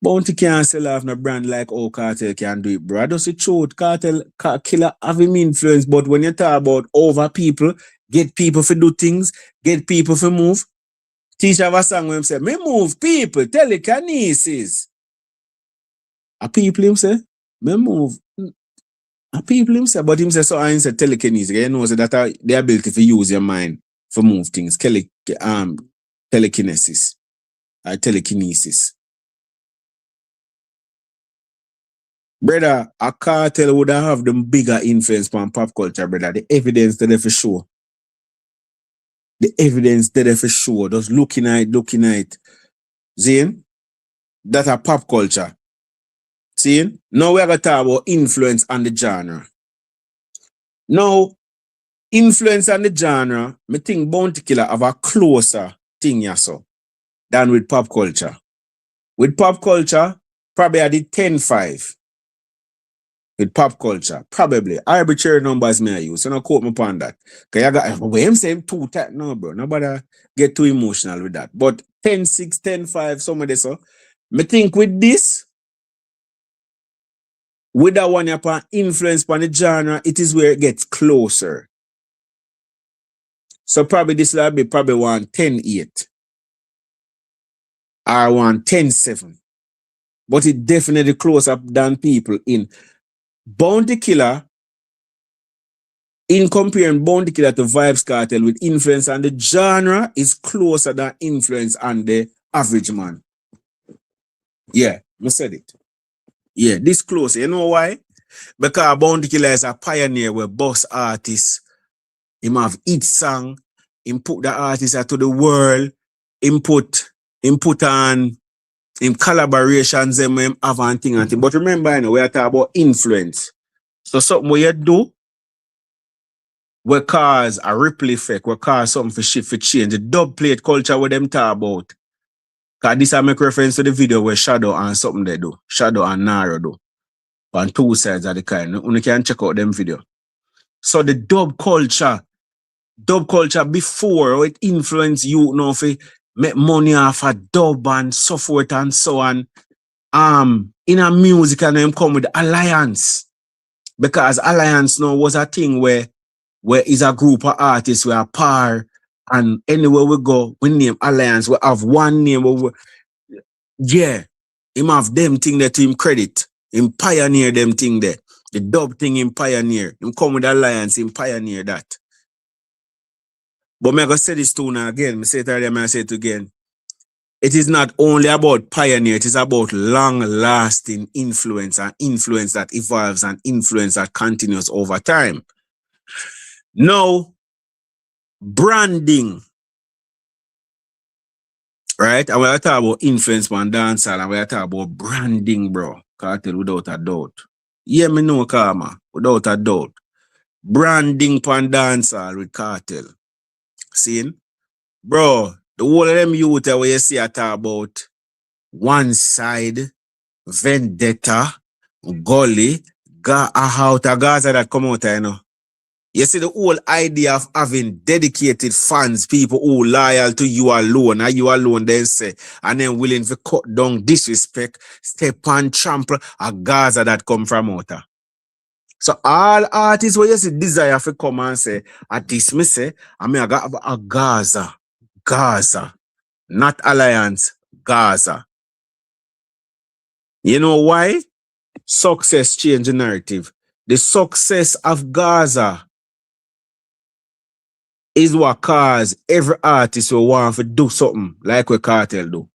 Bounty can't sell off no brand like Kartel can do it, bro. I just say truth. Killer have him influence, but when you talk about over people, get people to do things, get people to move. Teacher have a song where him say, me move people, telekinesis. A people him say, me move. A people him say, but him say so I say telekinesis. You know, so that the ability to use your mind for move things. Telekinesis. Or telekinesis. Brother, a cartel would have them bigger influence on pop culture, brother. The evidence that they for sure. The evidence that they for sure. Just looking at it. Zane, that a pop culture. See? Now we're going to talk about influence on the genre. Now, influence on the genre, me think Bounty Killer have a closer thing yeah, so, than with pop culture. With pop culture, probably I did 10-5. With pop culture, probably. Arbitrary numbers may I use, so don't quote me upon that. Because I got, but him say too tight, no, bro. Nobody get too emotional with that. But 10-6, 10-5, some of this, so, me think with this, with that one upon influence upon the genre, it is where it gets closer. So probably this will be probably 10-8 or 10-7. But it definitely close up than people in Bounty Killer. In comparing Bounty Killer to Vybz Kartel with influence on the genre is closer than influence on the average man. Yeah, I said it. Yeah, this close. You know why? Because Bounty Killer is a pioneer with boss artists. Him have hit song. Him put the artist out to the world. Him put on him collaborations them him have and thing and thing. But remember, you know, we are talking about influence. So something what you do will cause a ripple effect, will cause something for shift, for change. The dub plate culture what them talk about. Because this I make reference to the video where Shadow and something they do. Shadow and Naro do. On two sides of the kind. You can check out them video. So the dub culture before it influence you know for make money off a dub and so forth and so on. In a music and them come with alliance. Because alliance now was a thing where is a group of artists we are par and anywhere we go, we name alliance, we have one name. Him have them thing that him credit. Him pioneer them thing there. The dub thing him pioneer. Him come with alliance, him pioneer that. But I'm going to say this too now again. I say it earlier, I say it again. It is not only about pioneer, it is about long-lasting influence and influence that evolves and influence that continues over time. Now, branding. Right? And we're talking about influence on dancehall and we're talking about branding, bro. Kartel without a doubt. Yeah, me know, Karma. Without a doubt. Branding on dancehall with Kartel. See? Bro, the whole of them youth where you see I talk about one side, vendetta, gully, out of Gaza that come out, you know. You see the whole idea of having dedicated fans, people who loyal to you alone, and you alone then say, and then willing to cut down disrespect, step and trample a Gaza that come from out. So all artists where you see desire to come and say, at this me say, I mean I got a Gaza, not alliance, Gaza. You know why? Success change the narrative. The success of Gaza is what cause every artist will want to do something like what Kartel do.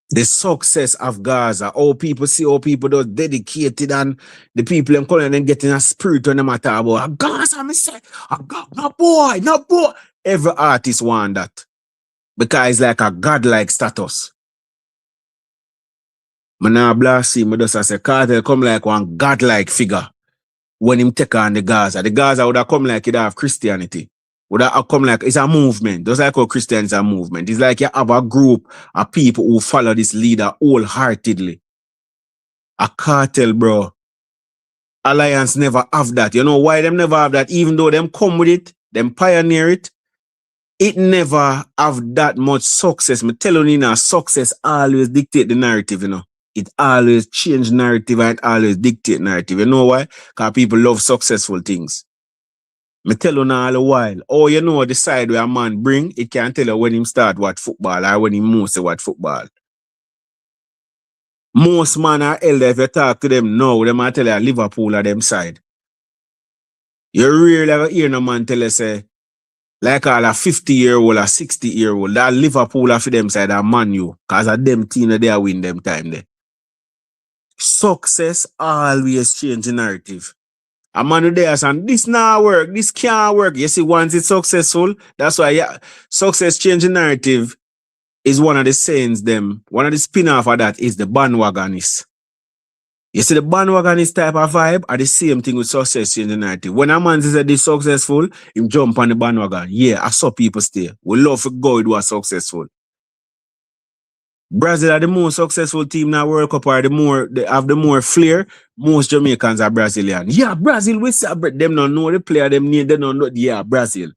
The success of Gaza, all people see, all people do dedicated and the people them calling and getting a spirit when they matter about Gaza, me say, no boy. Every artist want that. Because it's like a godlike status. Man, I blast him, I just say Kartel come like one godlike figure. When him take on the Gaza would have come like it have Christianity. Would have come like it's a movement. Just like how Christians is a movement. It's like you have a group of people who follow this leader wholeheartedly. A Kartel, bro. Alliance never have that. You know why them never have that? Even though them come with it, them pioneer it, it never have that much success. Me tell you now, success always dictate the narrative, you know. It always change narrative and it always dictate narrative. You know why? Because people love successful things. Me tell you now all the while. Oh, you know the side where a man bring, it can tell you when him start what football or when he moves to what football. Most man are elder, if you talk to them now, them might tell you Liverpool are them side. You rarely ever hear no man tell you say, like all a 50-year-old or 60-year-old, that Liverpool are for them side are Man U, because of them team that they are win them time there. Success always change the narrative. A man who there and this not work, this can't work. You see, once it's successful, that's why success change the narrative is one of the sayings them. One of the spin-off of that is the bandwagonist. You see, the bandwagonist type of vibe are the same thing with success change the narrative. When a man says that he's successful, him jump on the bandwagon. Yeah, I saw people stay. We love to go who are successful. Brazil are the most successful team in the World Cup, or they have the more flair. Most Jamaicans are Brazilian. Yeah, Brazil, we say them don't know the player, them name, they don't know. Yeah, Brazil.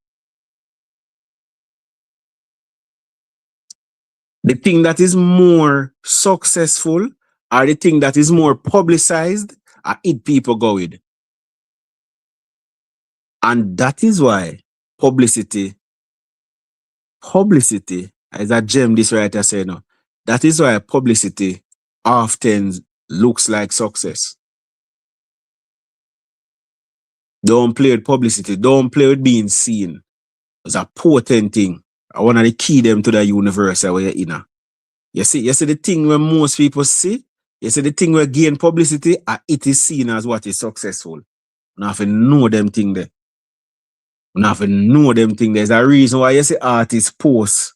The thing that is more successful or the thing that is more publicized are it people go with. And that is why publicity is a gem this writer say no. That is why publicity often looks like success. Don't play with publicity. Don't play with being seen. It's a potent thing. I want to key them to the universe where you're in. You see the thing where most people see, you see the thing where gain publicity, it is seen as what is successful. You have to know them thing there. You have to know them thing. There's a reason why you see artists post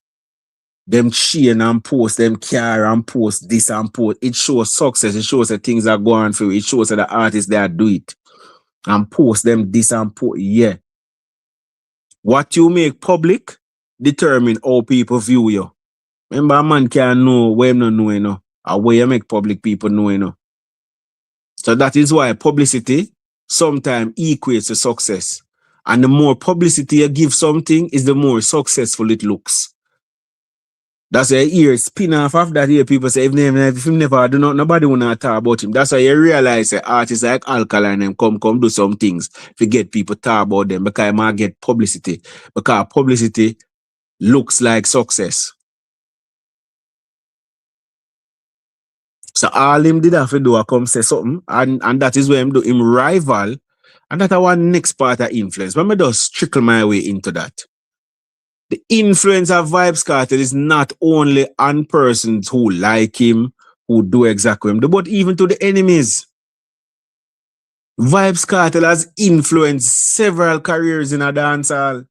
them chain and post them car and post this and post. It shows success. It shows that things are going through. It shows that the artists that do it. And post them this and post. Yeah. What you make public determine how people view you. Remember, a man can't know where him not know, you know, or where you make public people know, you know. So that is why publicity sometimes equates to success. And the more publicity you give something, is the more successful it looks. That's why you hear spin off of that here. People say, if him never do not, nobody will not talk about him. That's why you realize that artists like Alkaline and come do some things to get people talk about them, because I might get publicity. Because publicity looks like success. So all him did have to do come say something, and that is where him do him rival, and that's our next part of influence. Let me just trickle my way into that. The influence of Vybz Kartel is not only on persons who like him, who do exactly him, but even to the enemies. Vybz Kartel has influenced several careers in a dancehall.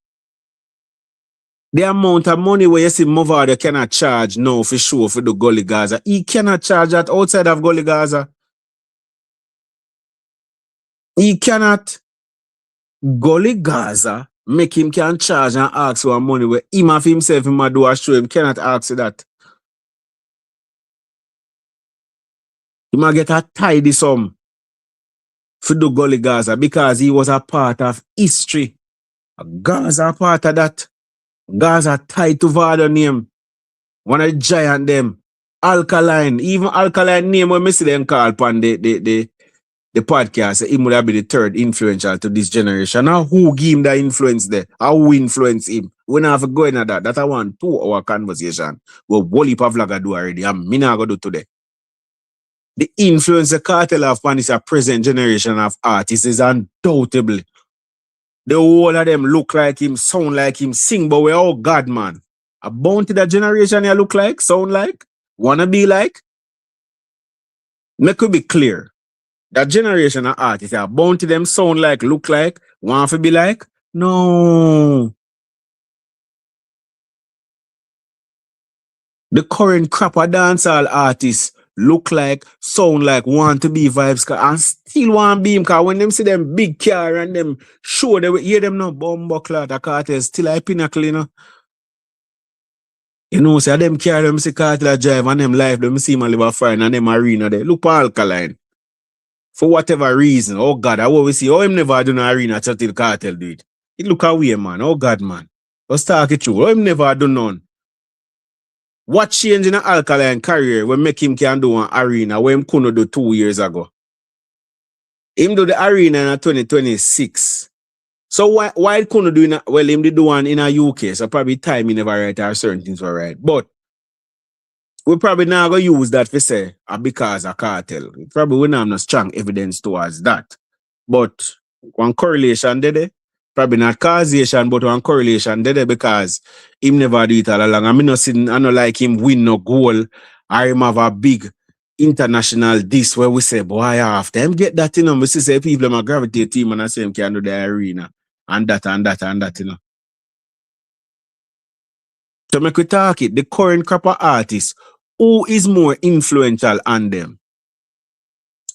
The amount of money where you see Movado cannot charge now for sure for the Gully Gaza, he cannot charge that outside of Gully Gaza. He cannot. Gully Gaza make him can charge and ask for money where him of himself him do a show, him cannot ask for that. He might get a tidy sum for the Gully Gaza because he was a part of history. Gaza part of that. Gaza tied to Vado name. One of the giant them. Alkaline. Even Alkaline name when I see them call upon the podcast, he would have been the third influential to this generation. Now who give him that influence there? How who influence him? We not have to go into that. That I want 2 hour conversation. Well, Wally Pavlaga do already. I'm not going to do today. The influence the cartel of upon this present generation of artists is undoubtedly. The whole of them look like him, sound like him, sing, but we're all God, man. A bounty that generation you look like, sound like, wanna be like. Make it be clear. That generation of artists are bounty them sound like, look like, want to be like. No. The current crap of dancehall artists look like, sound like, want to be Vybz Kartel and still want to be him, because when them see them big car and them show, they will hear them no bumbuckler, the cartel still a pinnacle, you know. You know, say them car, them see cartel drive and them life, them see my live fine and them arena there. Look for Alkaline. For whatever reason, oh God, I always see, oh, him never do no arena till the cartel do it. It look away, man. Oh God, man. Let's talk it through. Oh, him never do none. What change in the Alkaline career when make him can do an arena when him couldn't do 2 years ago? Him do the arena in 2026. So why couldn't do in well, him did do one in a UK, so probably time he never write or certain things were right. But We probably not gonna use that for say because a cartel. Probably we not have no strong evidence towards that. But one correlation there, probably not causation, but one correlation there because him never do it all along. I mean, I no like him win no goal or him have a big international this where we say, boy, after him get that, we see say people my gravitate team and I say him can do the arena and that and that and that, So make we talk it, the current crop of artists, who is more influential on them?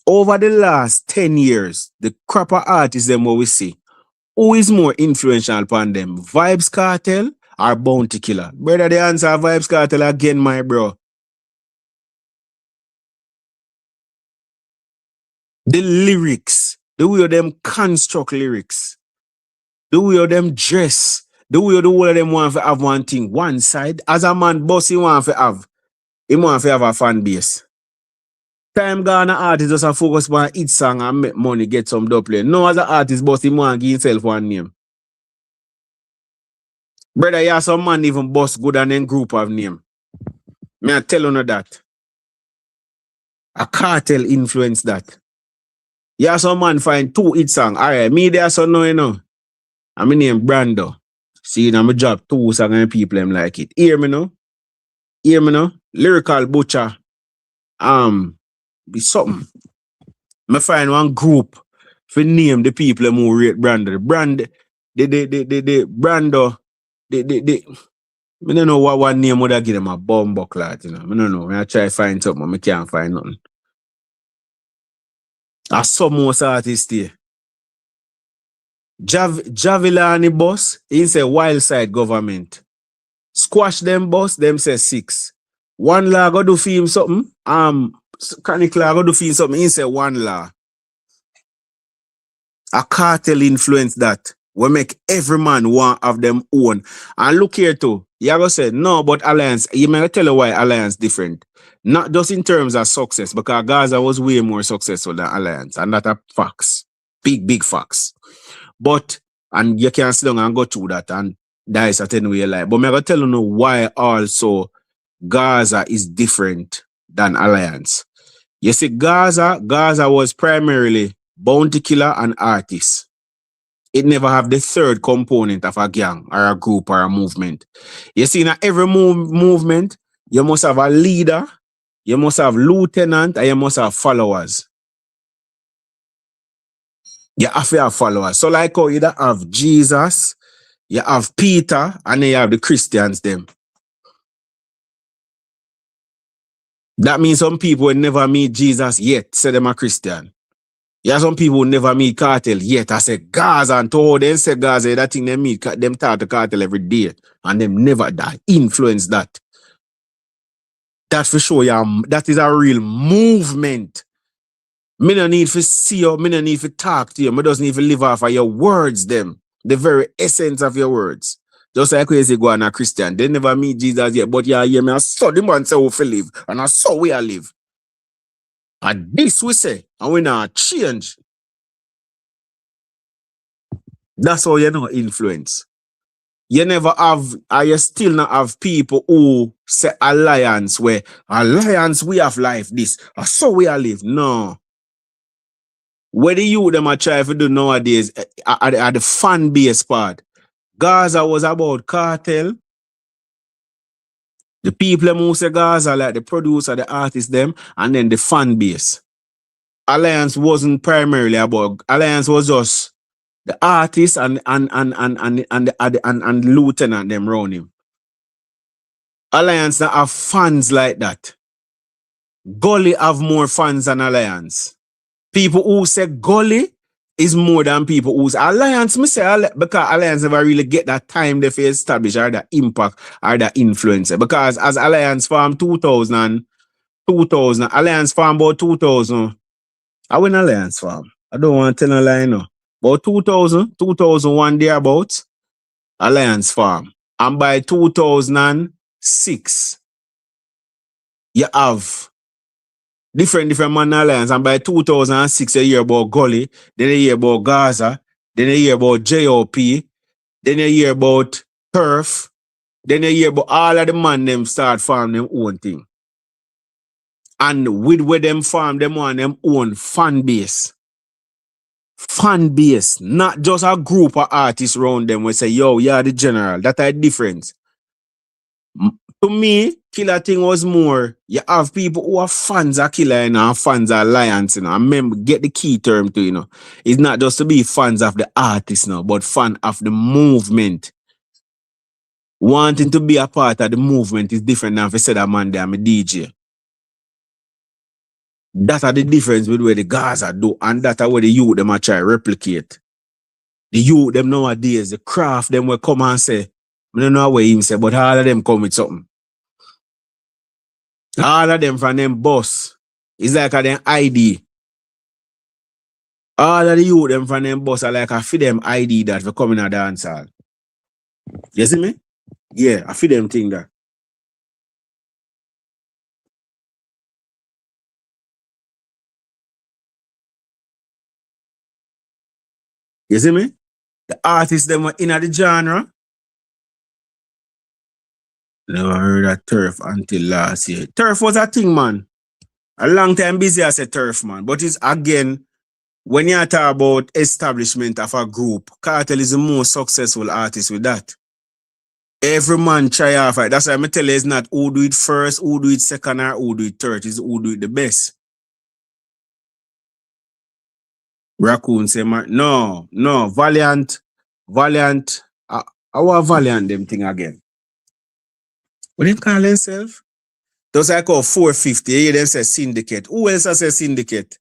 Over the last 10 years, the crop of artists them what we see, who is more influential upon them? Vybz Kartel or Bounty Killer? Brother, the answer Vybz Kartel again, my bro. The lyrics, the way them construct lyrics, the way them dress, the way the whole of them want to have one thing, one side. As a man boss, he want to have a fan base. Time gone, artist just a focus on each song and make money, get some double. No, as an artist, boss, he want to give himself one name. Brother, yeah, some man even boss good and then group of name. Me I tell you that. A cartel influence that. Yeah, some man find 2 hit song. Alright, me there so no. I'm name Brando. See, now me drop 2 songs and people them like it. Hear me no? Lyrical Butcher. Be something. Me find one group for name the people who rate Brando. The Brando. I don't know what one name would I give them a bomb buckler, I don't know. I try to find something, but I can't find nothing. I saw most artists there. Javilani boss, he say wild side government. Squash them boss, them say 6. One law go do for him something. Chronic law go do for him something, he say 1 law. A cartel influence that. We make every man want of them own. And look here too. You go say, no, but Alliance, you may tell you why Alliance different. Not just in terms of success, because Gaza was way more successful than Alliance. And that are facts. Big facts. But, and you can sit down and go through that and that is a 10-way life. But I'm going to tell you why also Gaza is different than Alliance. You see, Gaza was primarily bounty killer and artist. It never have the third component of a gang or a group or a movement. You see, in every movement, you must have a leader, you must have lieutenant, and you must have followers. You have to have followers. So like how you have Jesus, you have Peter, and then you have the Christians them. That means some people will never meet Jesus yet, say them a Christian. Yeah, some people will never meet Cartel yet. I say Gaza and to them say Gaza, that thing they meet, them talk to Cartel every day. And them never die. Influence that. That for sure, yeah, that is a real movement. Me no need to see you, me no need to talk to you. Me doesn't even live off of your words, them. The very essence of your words. Just like when you say go on a Christian, they never meet Jesus yet. But yeah, me I saw the man say we fi live. And I saw we are live. And this we say, and we not change. That's how you know influence. You never have, or you still not have people who say alliance, where alliance we have life this, or so we are live. No. What the youth them are trying to do nowadays at the fan base part. Gaza was about cartel. The people who say Gaza, like the producer, the artist them, and then the fan base. Alliance wasn't primarily about, Alliance was just the artist and lieutenant them around him. Alliance that have fans like that. Gully have more fans than Alliance. People who say Gully is more than people who say Alliance. Me say because Alliance never really get that time they face establish or that impact or that influence. Because as Alliance farm 2000, Alliance farm about 2000. I win Alliance farm. I don't want to tell a lie now. About 2001 thereabouts, Alliance farm. And by 2006, you have different man Alliance. And by 2006, you hear about Gully, then you hear about Gaza, then you hear about JOP, then you hear about Turf, then you hear about all of the man them start farming their own thing. And with where them farm, them want them own fan base. Fan base, not just a group of artists around them we say, yo, you're the general. That's a difference. To me, Killer thing was more, you have people who are fans of Killer and fans of Alliance, you know. And remember, get the key term to, you know. It's not just to be fans of the artist, you know, but fan of the movement. Wanting to be a part of the movement is different than if you said that man there, I'm a DJ. That are the difference with where the Gaza do, and that are where the youth them are try to replicate. The youth them nowadays, the craft them will come and say, I don't know what him say, but all of them come with something. All of them from them boss. It's like a them ID. All of the youth them from them boss are like a feed them ID that for coming a dance hall. You see me? Yeah, I feed them thing that. You see me? The artists them were in the genre. Never heard of turf until last year. Turf was a thing, man. A long time busy as a turf, man. But it's again, when you talk about establishment of a group, Kartel is the most successful artist with that. Every man try off it. That's why I tell you it's not who do it first, who do it second, or who do it third. It's who do it the best. Raccoon say, man, no, Valiant. I want Valiant them thing again. What them call themselves? Those I call 450. You them say Syndicate. Who else has a Syndicate?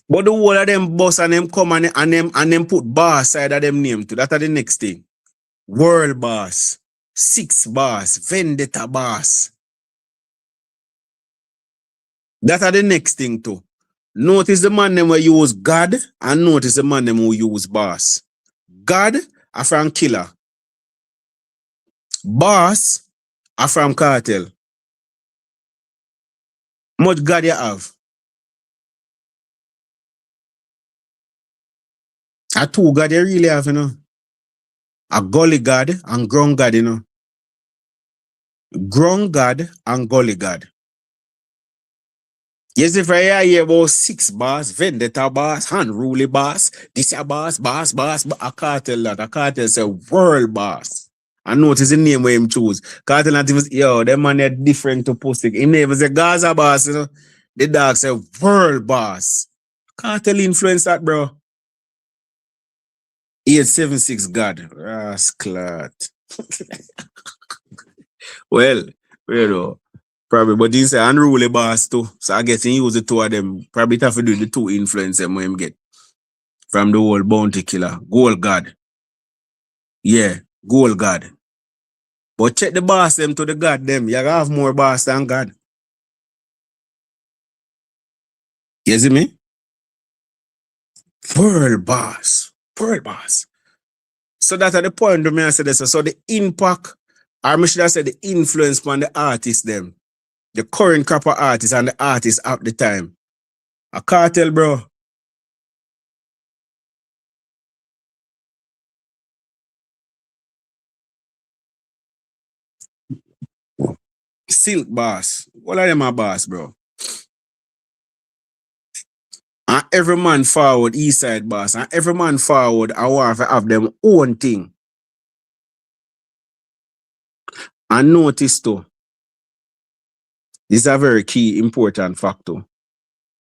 But the whole of them boss and them come and them put boss side of them name too. That are the next thing. World boss, Six boss, Vendetta boss. That are the next thing too. Notice the man them will use God and notice the man them who use boss. God are from Killer. Boss are from Kartel. Much God you have? A two God you really have, you know. A gully God and ground God, you know. Ground God and gully God. Yes, if I hear about Six boss, Vendetta boss, unruly boss, this a boss, a Kartel that. A Kartel say world boss. I notice the name where him choose. Kartel not even, yo, them man are different to Pustik. Him never say Gaza boss, you know. The dog say world boss. Kartel influence that, bro. 876 God. Rasclat. Well, you know. Probably, but he's an unruly boss too. So I guess he use the two of them. Probably have to do the two influence them when him get from the whole bounty killer. Gold God. Yeah, gold God. But check the boss them to the God them. You have more boss than God. You see me? World boss. World boss. So that's at the point where I said this. So the impact, or I should have said the influence on the artists them. The current crop of artists and the artists at the time. A Kartel, bro. Silk boss. What are them a boss, bro? And every man forward, east side boss. And every man forward, I want to have them own thing. And notice too, this is a very key, important factor.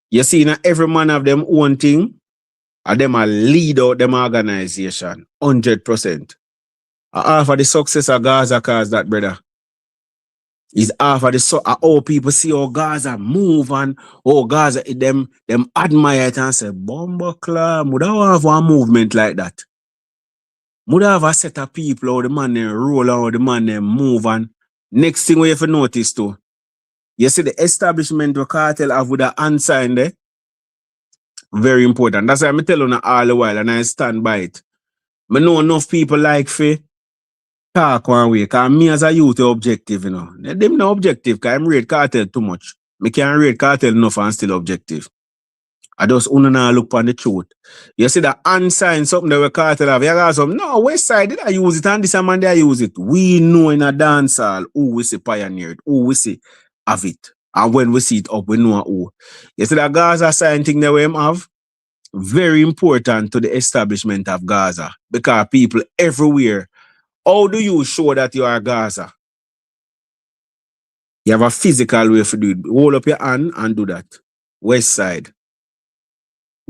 You see, now every man have them own thing, and them a lead out them organization, 100%. Half of the success of Gaza cause that, brother. Is half of the how people see how Gaza move and how Gaza them admire it and say, Bomba Club, would I have one movement like that? Would I have a set of people how the man them roll how the man them move and next thing we have to notice too. You see the establishment of Kartel have with the unsigned there. Very important. That's why I'm telling you all the while and I stand by it. I know enough people like Faye. Talk one way, because me as a youth objective, you know. Them no objective, because I'm read Kartel too much. Me can't read Kartel enough and still objective. I just wanna look on the truth. You see that unsigned something that we Kartel have. You got some, no, West Side did I use it and this man they use it. We know in a dance hall who we see pioneered, who we see have it. And when we see it up, we know who. You see that Gaza sign thing that we have? Very important to the establishment of Gaza. Because people everywhere, how do you show that you are Gaza? You have a physical way to do it. Hold up your hand and do that. West side.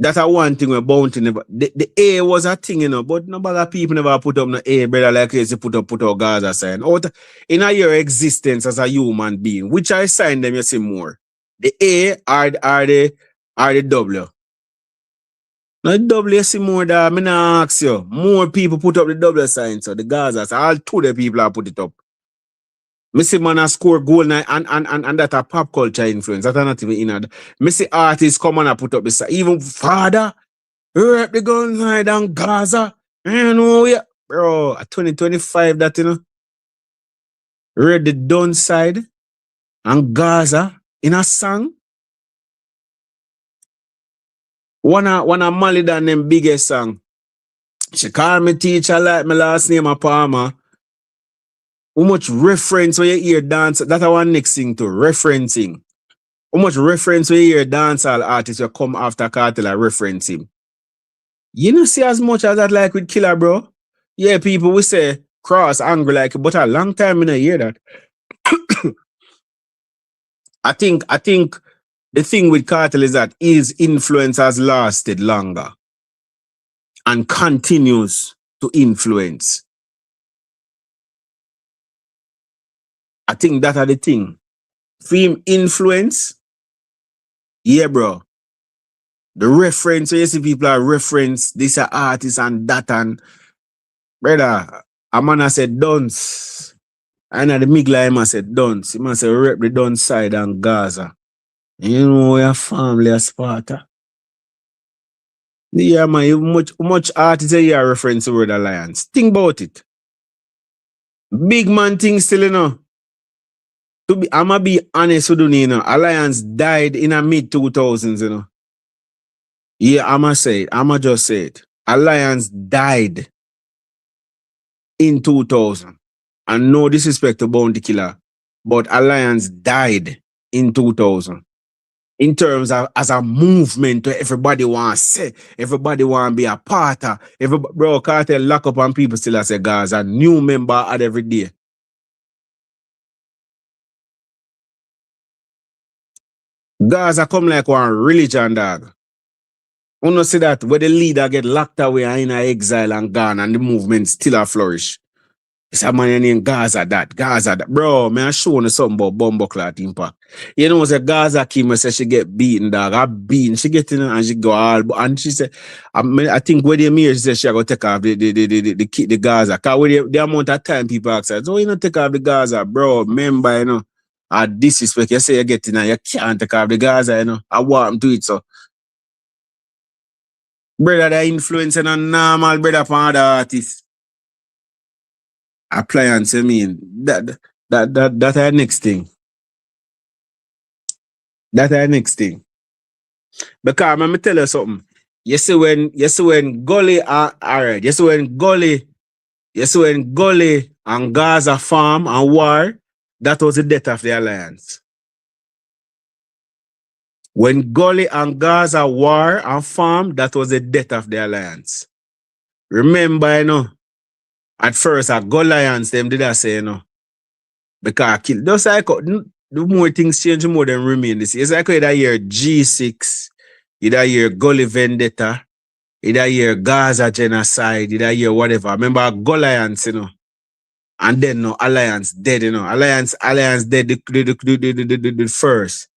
That's a one thing where Bounty never. The A was a thing, but nobody people never put up no A, brother, like you put up Gaza sign. Out in your existence as a human being, which I sign them, you see more. The A are the W. Now the W you see more that I not ask you. More people put up the W sign, so the Gaza, so all two the people have put it up. Me see man a score goal and that a pop culture influence. That's not even in. Me see artists come and put up the sign. Even father. Rep the gun side and Gaza. You know, yeah. Bro, at 2025 that, read the done side and Gaza in a song. One of Mali than them biggest song. She call me teacher like my last name a Palmer. How much reference when you hear dance? That's one next thing to referencing. How much reference when you hear dancehall artists will come after Kartel and reference him. You don't see as much as that like with Killer, bro. Yeah, people will say cross, angry like, but a long time I don't hear that. I think the thing with Kartel is that his influence has lasted longer and continues to influence. I think that are the thing. Film influence, yeah, bro. The reference, you see people are reference, this are artists and that and brother, a man has said dunce. And at the Migla, I said dunce. He must say rep the dunce side and Gaza. You know your family as Sparta. Yeah, man, you much artists you are reference to word alliance. Think about it. Big man thing still, I'ma be honest with you, Alliance died in the mid 2000s, Yeah, I'ma say it. I'ma just say it. Alliance died in 2000. And no disrespect to Bounty Killer, but Alliance died in 2000. In terms of as a movement where everybody want to say, everybody want to be a part of. Bro, Kartel lock up and people still say Gaza, new member at every day. Gaza come like one religion, dog. You know see that where the leader get locked away and in exile and gone and the movement still a flourish. It's a man named Gaza that. Bro, man, I show you something about Bumbleclot Impact. You know, the Gaza Kim said she get beaten, dog. I beaten. She get in and she go all, and she said, I think when they meet, she said she go take off the Gaza. Because with the amount of time people ask her, so you not take off the Gaza, bro. Remember, I disrespect. You say you get in and you can't take off the Gaza, I want them to it, so. Brother, they're influencing a normal brother from other artists. Appliance, I mean, that our next thing. That our next thing. Because let me tell you something. You see when Gully are alright. You see when Gully and Gaza farm and war, that was the death of the alliance. When Gully and Gaza war and farm, that was the death of the alliance. Remember, at first, a Goliaths, them did I say, because kill. Just like the more things change, the more them remain. It's like you hear G6, you hear Gully Vendetta, you hear Gaza genocide, you hear whatever. Remember Goliaths, and then Alliance dead, Alliance dead the first.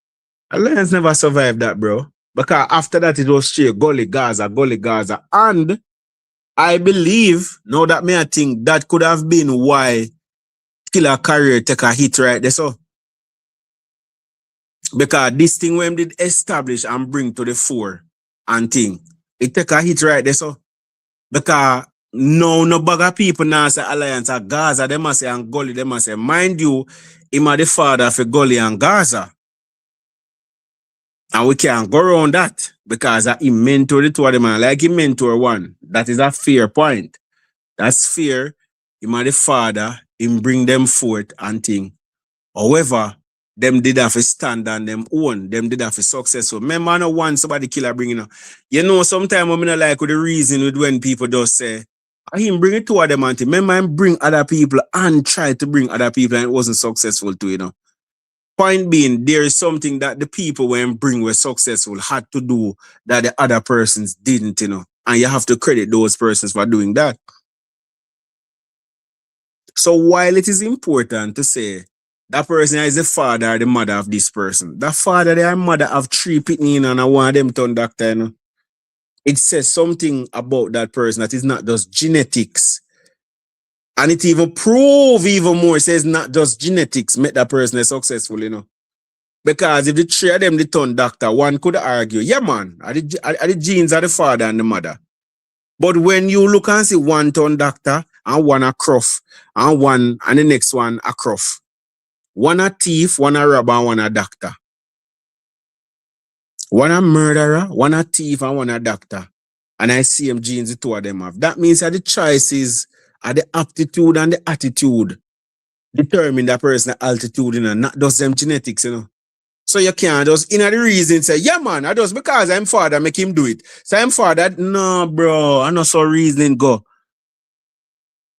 Alliance never survived that, bro. Because after that, it was straight Gully Gaza. And I believe, now that I think that could have been why Killer career take a hit right there. So, because this thing when did establish and bring to the fore and thing, it take a hit right there. So, because no bag of people now say Alliance at Gaza, they must say and Gully, they must say, mind you, him are the father for Gully and Gaza. And we can't go around that because he mentored the two of them, and like he mentor one. That is a fair point. That's fair. Him are the father, him bring them forth and thing. However, Them did have a stand on them own. Them did have a successful. Remember, I know one somebody killer bringing up. You know, sometimes I'm not like with the reason with when people just say, I him bring it to other man. Remember, him bring other people and try to bring other people and it wasn't successful too, you know. Point being, there is something that the people when bring were successful had to do that the other persons didn't, you know. And you have to credit those persons for doing that. So while it is important to say that person is the father or the mother of this person, that father or mother have three pitney and I want them turn doctor, you know. It says something about that person that is not just genetics. And it even prove even more. It says not just genetics make that person a successful, you know. Because if the three of them they turn doctor, one could argue, yeah, man, are the genes of the father and the mother. But when you look and see one turn doctor and one a croft, and one and the next one a croft. One a thief, one a robber, and one a doctor. One a murderer, one a thief, and one a doctor. And I see them genes the two of them have. That means that the choices are the aptitude and the attitude determine that person's altitude, you know, not just them genetics, you know. So you can't just, in the reason, say, yeah, man, I just because I'm father, make him do it. So I'm father, no, bro, I know so reasoning go.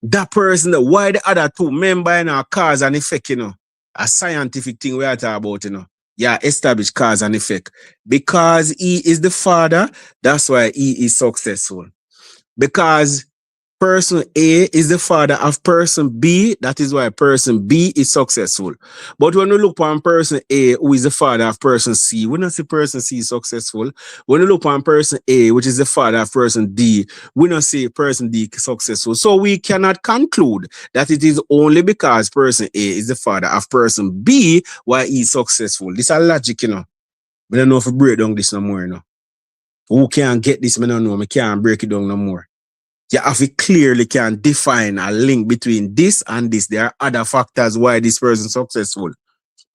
That person, why the other two, member in our cause and effect, you know, a scientific thing we are talking about, you know. Yeah, establish cause and effect. Because he is the father, that's why he is successful. Because person A is the father of person B. That is why person B is successful. But when we look on person A, who is the father of person C, we don't see person C successful. When we look on person A, which is the father of person D, we don't see person D successful. So we cannot conclude that it is only because person A is the father of person B why he is successful. This is logic, you know. I don't know if we break down this no more, you know. Who can get this? I don't know. I can't break it down no more. You have to clearly can define a link between this and this. There are other factors why this person is successful.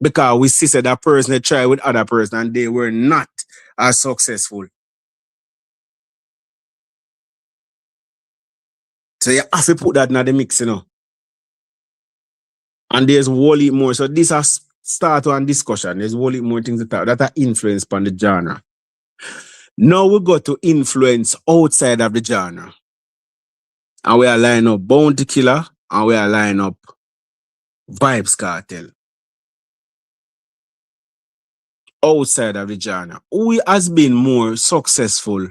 Because we see that person they try with other person and they were not as successful. So you have to put that in the mix, you know. And there's whole heap more. So this has start one discussion. There's whole heap more things that are influenced upon the genre. Now we go to influence outside of the genre. And we are line up Bounty Killer and we are line up Vybz Kartel. Outside of the genre, who has been more successful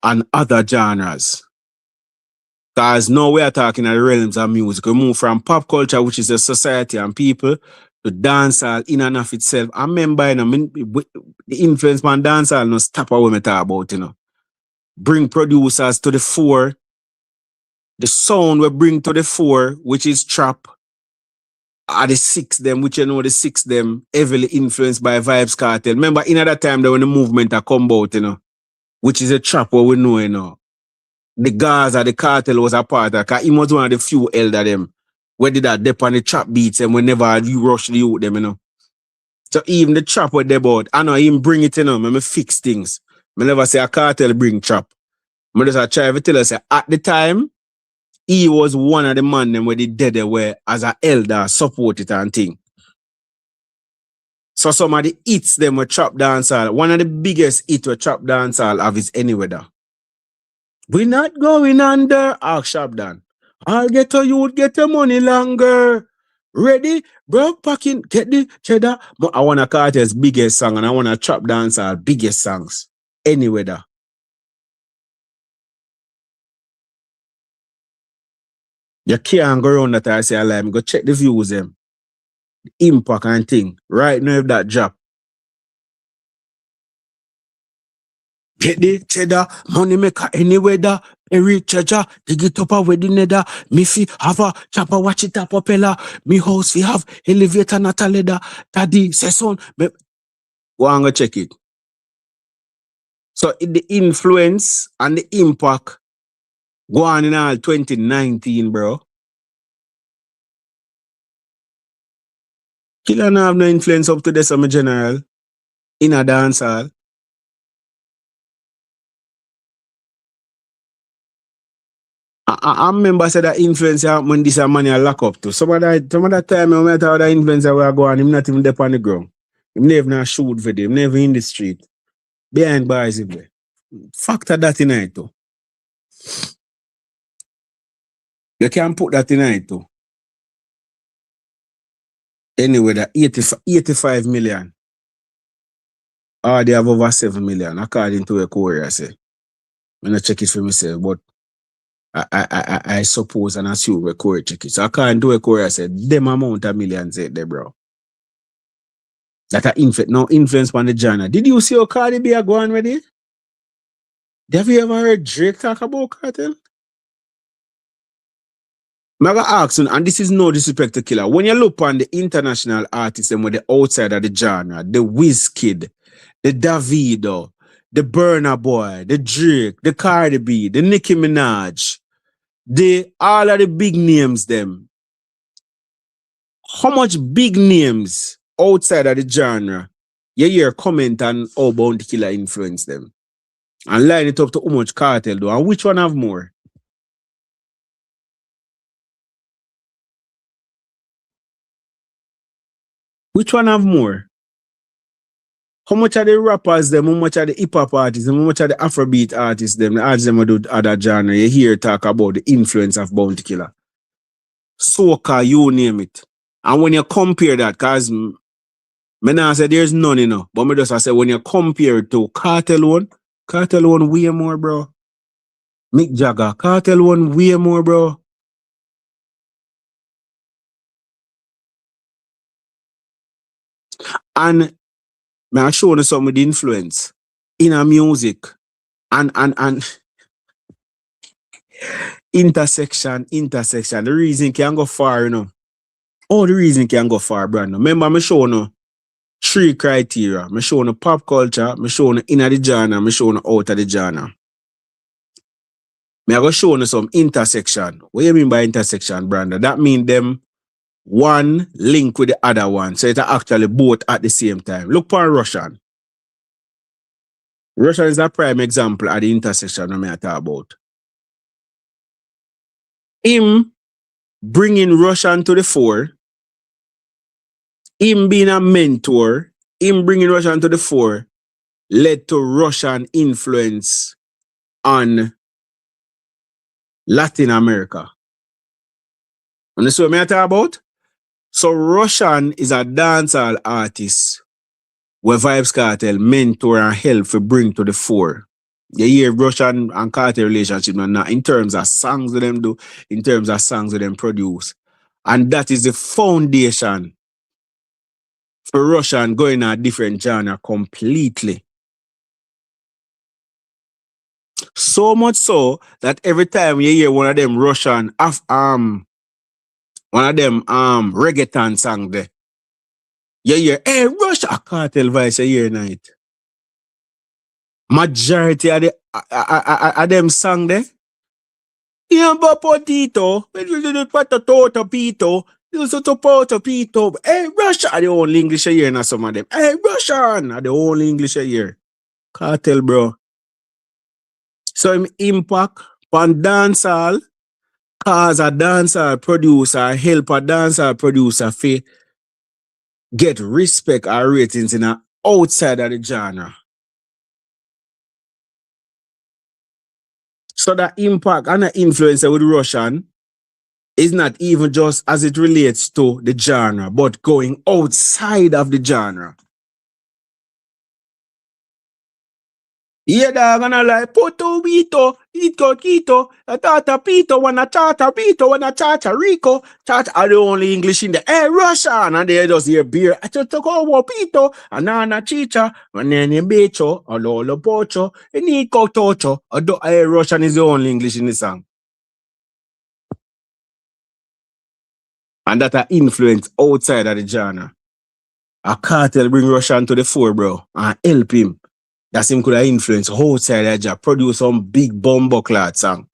on other genres? Because now we are talking in the realms of music. We move from pop culture, which is a society and people, to dancehall in and of itself. I remember, you know, the influence on dancehall no stop what we talk about, you know. Bring producers to the fore. The sound we bring to the fore, which is trap, are the six them, which you know the six them heavily influenced by Vybz Kartel. Remember, in that time, when the movement a come out, you know, which is a trap what we know, you know. The Gaza, the cartel was a part of, because he was one of the few elder them. Where did that dip on the trap beats and whenever you rush the youth them, you know. So even the trap what they bought, I know him bring it, you know, me fix things. I never say a cartel bring trap. I just try to tell us at the time, he was one of the man them where the dead were as an elder support it and thing. So some of the hits them were trap dancehall. One of the biggest hits were trap dancehall of his Any Weather. We not going under. Ask Shabdan. I'll get to you, get your money longer. Ready? Bro, packing, get the cheddar. But I want to Carter's biggest song and I want to trap dancehall biggest songs. Any Weather. You can't go around that I say I like. Go check the views them. Impact and thing. Right now if that drop. Get the cheddar, money maker any weather. Every treasure, dig it up a wedding nether. Me fi have a chopper, watch it a propeller. Me house fi have elevator, not a ladder. Daddy, say son. Go and go check it. So the influence and the impact go on in all 2019, bro. Killer no have no influence up to this, I'm a general. In a dance hall. I remember said that influencer when this a money I lock up to. Some of that time when I talk that influencer where I go and him not even there on the ground. Him never not shoot video, him never in the street. Behind bars him there. Factor that in it too. You can put that in it too. Anyway, that 85 million. Or they have over 7 million, according to a courier say. I'm not check it for myself, but I suppose and assume a courier check it. So according to a courier said, them amount of millions there, bro. That are no influence on the genre. Did you see how Cardi B are going with it? Have you ever heard Drake talk about Cartel? I'm going to ask you, and this is no disrespect to Killer. When you look on the international artists and with the outside of the genre, the Wizkid, the Davido, the Burna Boy, the Drake, the Cardi B, the Nicki Minaj, all of the big names them. How much big names outside of the genre you hear comment on how Bounty Killer influence them? And line it up to how much Cartel do. And which one have more? Which one have more? How much are the rappers them? How much are the hip hop artists? How much are the Afrobeat artists them? The artists them do other genre. You hear talk about the influence of Bounty Killer. Soca, you name it. And when you compare that, cause me now say there's none, you know. But me just I say when you compare to Cartel one way more, bro. Mick Jagger, Cartel one way more, bro. And me I show you some of the influence in our music and intersection. The reason can go far, you know. Oh, the reason can go far, Brandon. Remember, me show you 3 criteria. Me show you pop culture, me show you inner the genre, me show you out of the genre. Me I go show you some intersection. What do you mean by intersection, Brandon? That means them one link with the other one. So it's actually both at the same time. Look for Russian. Russian is a prime example of the intersection I talk about. Him bringing Russian to the fore, him being a mentor, him bringing Russian to the fore, led to Russian influence on Latin America. Understand what I talk about? So Russian is a dancehall artist where Vybz Kartel mentor and help to bring to the fore. You hear Russian and Cartel relationship now in terms of songs that them do, in terms of songs that them produce. And that is the foundation for Russian going a different genre completely. So much so that every time you hear one of them Russian one of them reggaeton song there, you hear, hey, Russia Cartel voice you hear night. Majority of them song there. Yamba potito, potato pito, pito. Hey, Russia are the only English you hear now some of them. Hey, Russian are the only English you hear. Cartel, bro. So him impact on dancehall, cause a dancehall producer, help a dancehall producer for get respect or ratings in a outside of the genre. So that impact and the influence with Russian is not even just as it relates to the genre, but going outside of the genre. Yeah, dog, and I like, Poto Bito, Ito Kito, a Tata Pito, one a Tata Pito, one a Tata Rico, Tata are the only English in the air, Russian, and they just hear beer, I just talk over Pito, and Nana Chicha, and then Becho, a Lolo Pocho, and Nico Tocho, a Russian is the only English in the song. And that are influence outside of the genre. A Cartel bring Russian to the fore, bro, and help him. That's him could have influence outside the genre, produce some big bombo clad song.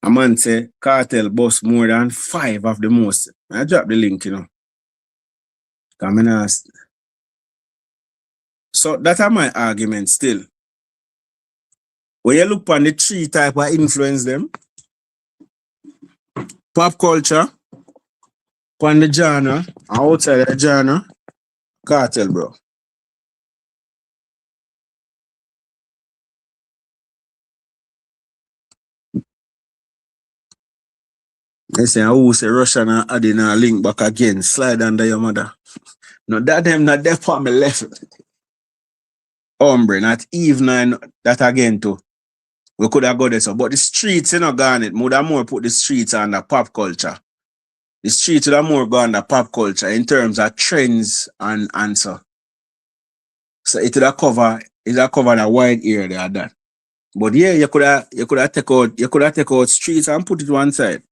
A man say Cartel boss more than 5 of the most. I drop the link, you know. So that are my argument still. When you look on the three type of influence them, pop culture, on the genre, and outside the genre, cartel, bro. They say, who say Russian and adding a link back again, slide under your mother. No, that them not there for me left. Hombre, not even that again too. We could have got this, but the streets, you know, gone it. Would have more put the streets under pop culture. The streets would have more gone under pop culture in terms of trends and so. So it would have covered a wide area there that. But yeah, you could have take out streets and put it one side.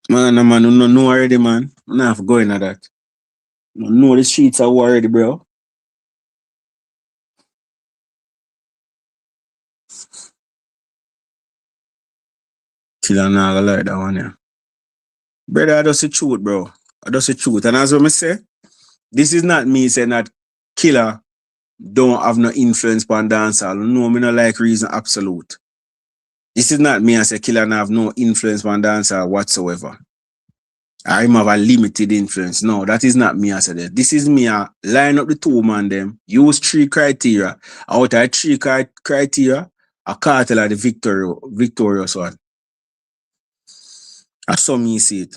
Man, no man, no know already, man. I'm not have to go into that. No know the streets are already, bro. Killer not gonna like that one, yeah. Brother, I just the truth, bro. I just the truth. And as what I say, this is not me saying that Killer don't have no influence on dancehall. No, me not like reason absolute. This is not me I say Killer not have no influence on dancehall whatsoever. I have a limited influence. No, that is not me I say that. This is me line up the two man them, use three criteria. Out of three criteria, a cartel are the victorious one. That's how me see it.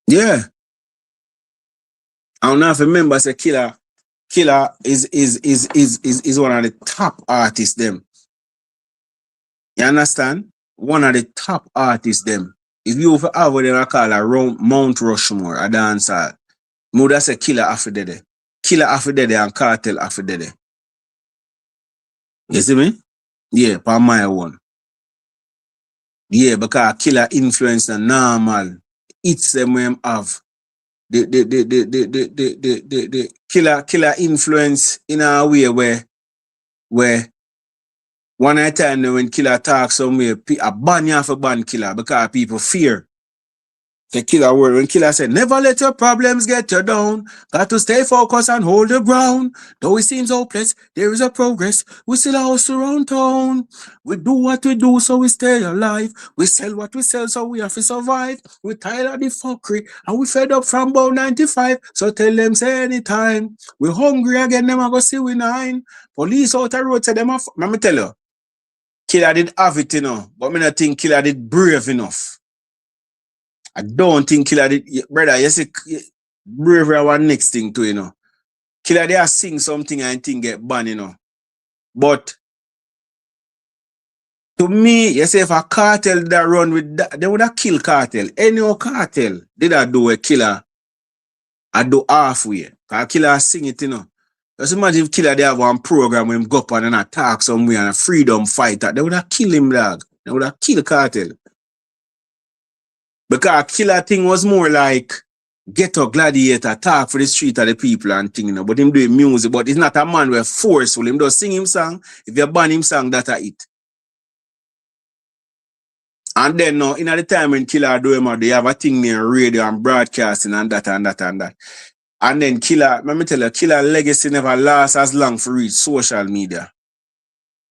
Yeah. I don't know if you remember say Killer is one of the top artists them. You understand? One of the top artists them. If you have what they call a Mount Rushmore, a dancer, would say Killer after there. Killer after there and Cartel after there. You see me? Yeah, for my one. Yeah, because Killer influence the normal. It's them when have the killer influence in a way where one at a time when Killer talks somewhere, a ban you for ban Killer because people fear the Killer word. When Killer said, never let your problems get you down. Got to stay focused and hold the ground. Though it seems hopeless, there is a progress. We still a house around town. We do what we do so we stay alive. We sell what we sell so we have to survive. We tired of the fuckery and we fed up from about 95. So tell them say anytime. We hungry again, them a go see we nine. Police out the road say them off. Let me tell you, Killer did have it, you know, but me not think Killer did brave enough. I don't think Killer did, brother. You see, bravery one next thing to, you know. Killer they are sing something and think get banned, you know. But to me, you say if a cartel that run with that, they would have killed Cartel. Any cartel did that do a Killer, I do halfway. Cause Killer sing it, you know. Just imagine if Killer they have one program when him go up and attack somewhere and a freedom fighter, they would have killed him, dog. They would have killed Cartel. Because Killer thing was more like ghetto gladiator, talk for the street of the people and thing, you know. But him doing music, but he's not a man where forceful. Him just sing him song. If you ban him song, that's it. And then now, in the time when Killer do him, they have a thing near radio and broadcasting and that and that and that. And then Killer, let me tell you, Killer legacy never lasts as long for reach social media.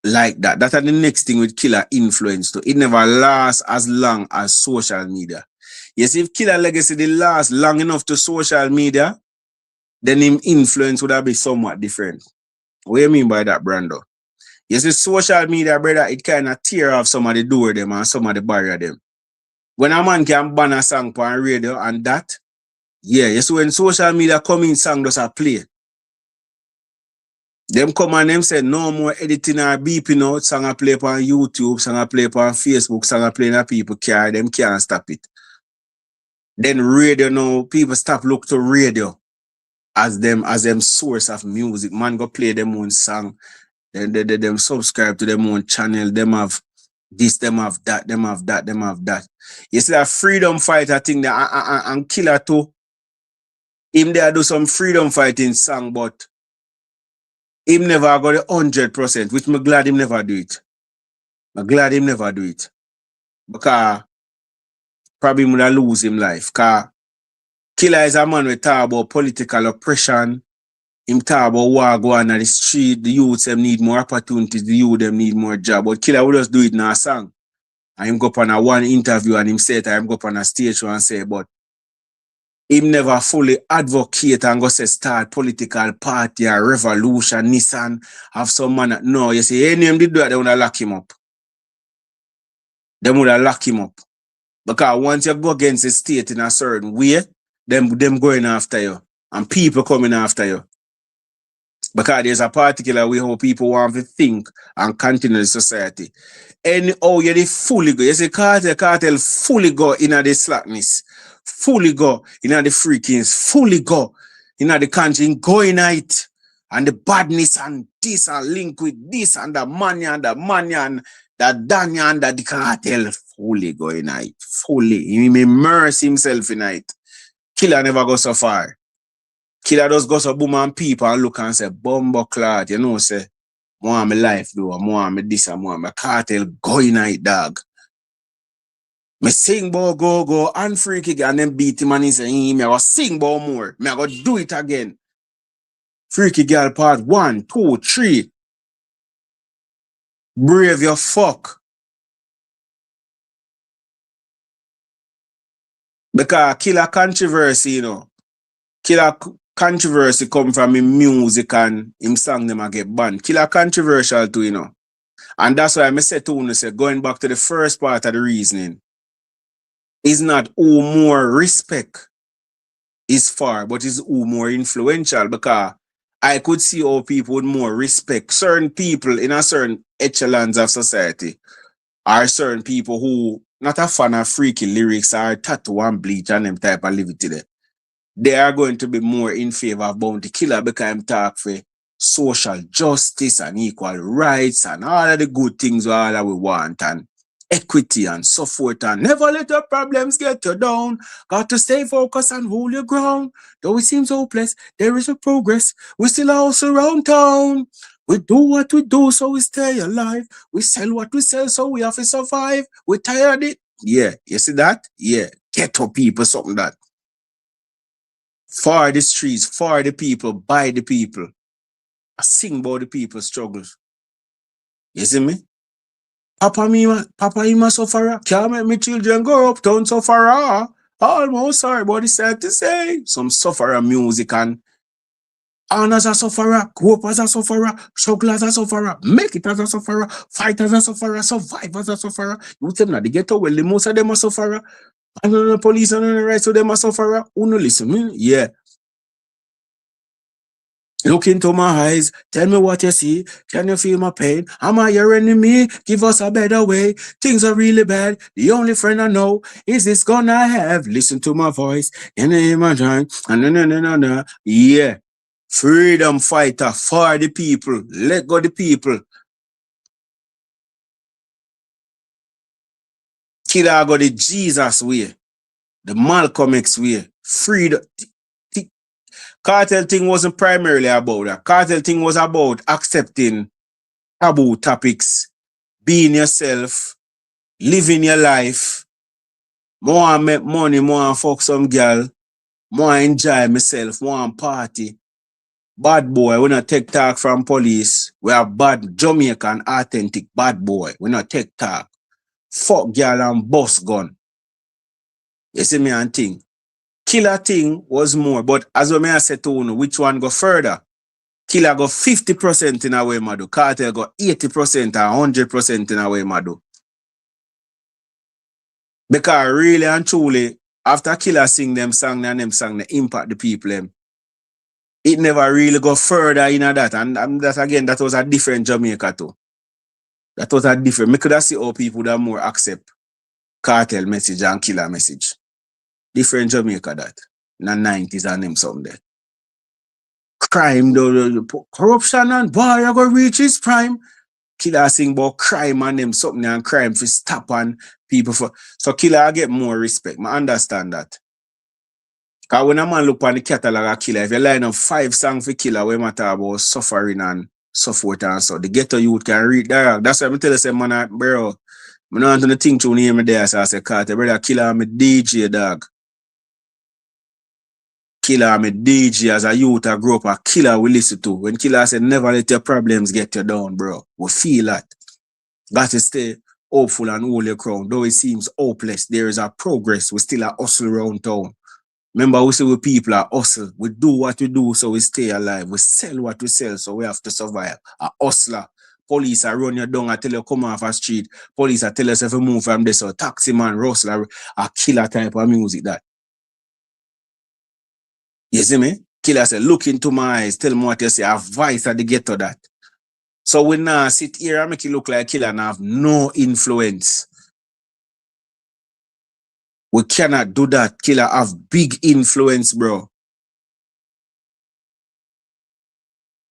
Like that. That's the next thing with Killer influence too. It never lasts as long as social media. Yes, if Killer legacy did last long enough to social media, then him influence would have been somewhat different. What do you mean by that, Brando? Yes, with social media, brother, it kind of tear off some of the door them and some of the barrier them. When a man can ban a song on radio and that, yeah, yes, when social media come in, song does a play. Them come and them say no more editing or beeping out, song a play on YouTube, song a play on Facebook, song a play in a people car, them can't stop it. Then radio now, people stop look to radio as them source of music. Man go play them own song. Then them subscribe to them own channel. Them have this, them have that, them have that, them have that. You see that freedom fighter thing that and Killer too. Him there do some freedom fighting song, but him never got 100%, which me glad him never do it. I'm glad him never do it. Because probably would have lose him life. Because Killer is a man we talk about political oppression. Him talk about war go on the street. The youths them need more opportunities. The youth them need more job. But Killer would just do it in a song. And him go up on a one interview and him say it, him go up on a stage show and say, but him never fully advocate and go say start political party or revolution, Nissan, have some man. No, you see, any name did that, they would have lock him up. They would have lock him up. Because once you go against the state in a certain way, them going after you. And people coming after you. Because there's a particular way how people want to think and continue the society. And oh, you they fully go. You see, cartel fully go in the slackness, fully go in the freakings, fully go in the country, go in it, and the badness and this and link with this and the money and the Danya and the cartel fully go in it, fully. He may immerse himself in it. Killer never go so far. Killer just go so boom and people and look and say, bumbo clot, you know, say, more my life do, more me this and more my cartel going night dog. Me sing bout go and freaky and then beat him and he say, me I go sing bout more. Me I go do it again. Freaky girl part 1, 2, 3. Brave your fuck. Because Killer controversy, you know. Killer controversy come from him music and him song them a get banned. Killer controversial too, you know. And that's why I said to you, say, going back to the first part of the reasoning, is not who more respect is for, but is who more influential. Because I could see how people with more respect, certain people in a certain echelons of society, are certain people who not a fan of freaky lyrics or tattoo and bleach and them type of living today. They are going to be more in favor of Bounty Killer because I'm talking for social justice and equal rights and all of the good things all that we want and equity and so forth, and never let your problems get you down. Got to stay focused and hold your ground. Though it seems hopeless, there is a progress. We still are also around town. We do what we do so we stay alive. We sell what we sell so we have to survive. We tired of it. Yeah, you see that? Yeah, ghetto people, something that. For the streets, for the people, by the people. I sing about the people's struggles. You see me? Papa Ima sufferer. Can't make me children go uptown sufferer. Almost sorry, but it's sad to say. Some sufferer music and honor as a sufferer, grow up as a sufferer, struggle as a sufferer, make it as a sufferer, fight as a sufferer, survive as a sufferer. You tell me that the ghetto, well, the most of them are sufferer. And the police and the rest of them are sufferer. Who no listen me? Yeah. Look into my eyes, tell me what you see. Can you feel my pain? Am I your enemy? Give us a better way. Things are really bad. The only friend I know is this gun I have. Listen to my voice. In the name of time. And yeah. Freedom fighter for the people. Let go the people. Killer go the Jesus way. The Malcolm X way. Freedom. Cartel thing wasn't primarily about that. Cartel thing was about accepting taboo topics, being yourself, living your life. More make money, more fuck some girl, more enjoy myself, more party. Bad boy, we not take talk from police. We are bad Jamaican, authentic bad boy. We not take talk. Fuck girl and boss gun. You see me and thing. Killer thing was more, but as I may say to you, which one go further? Killer go 50% in a way, Madu. Cartel go 80% and 100% in a way, Madu. Because really and truly, after Killer sing them song and them song, they impact the people. It never really go further in that. And that again, that was a different Jamaica too. That was a different. Me could have see how people that more accept Cartel message and Killer message. Different Jamaica that. In the 90s and them something. Crime, the corruption and boy, I go reach his prime. Killer sing about crime and them something and crime for stop and people for. So Killer get more respect. I understand that. Because when a man look on the catalog of Killer, if you line up 5 songs for Killer, we matter about suffering and so forth and so. The ghetto youth can read that. That's why I tell you, say, man, bro, I don't want to think to name me there. So I say, Carter, brother, killer me DJ, dog. Killer me DJ as a youth I grew up, a killer we listen to. When killer said, never let your problems get you down, bro. We feel that. Got to stay hopeful and hold your crown. Though it seems hopeless, there is a progress. We still a hustle around town. Remember, we say we people are hustle. We do what we do so we stay alive. We sell what we sell so we have to survive. A hustler. Police are run you down and tell you come off a street. Police are tell us if you move from this. So taxi man, rustler, a killer type of music that. You see me? Killer say, look into my eyes, tell me what you say. I voice at the ghetto that. So we now sit here and make it look like killer and have no influence. We cannot do that. Killer have big influence, bro.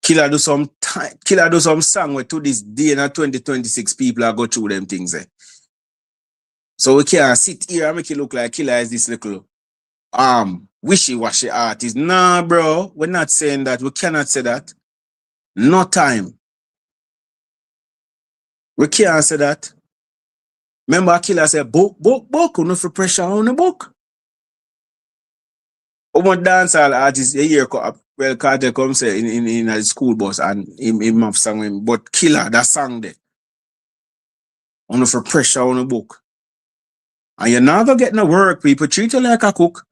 Killer do some time. Killer do some song where to this day in 2026 people are go through them things. So we can't sit here and make it look like killer is this little wishy-washy artist. Nah, bro. We're not saying that. We cannot say that. No time. We can't say that. Remember killer said book. No for pressure on the book. One dancehall artist a year well Carter come say in a school bus and him have sung him, but killer that song there. Only for pressure on the book. And you never get no work, people treat you like a cook.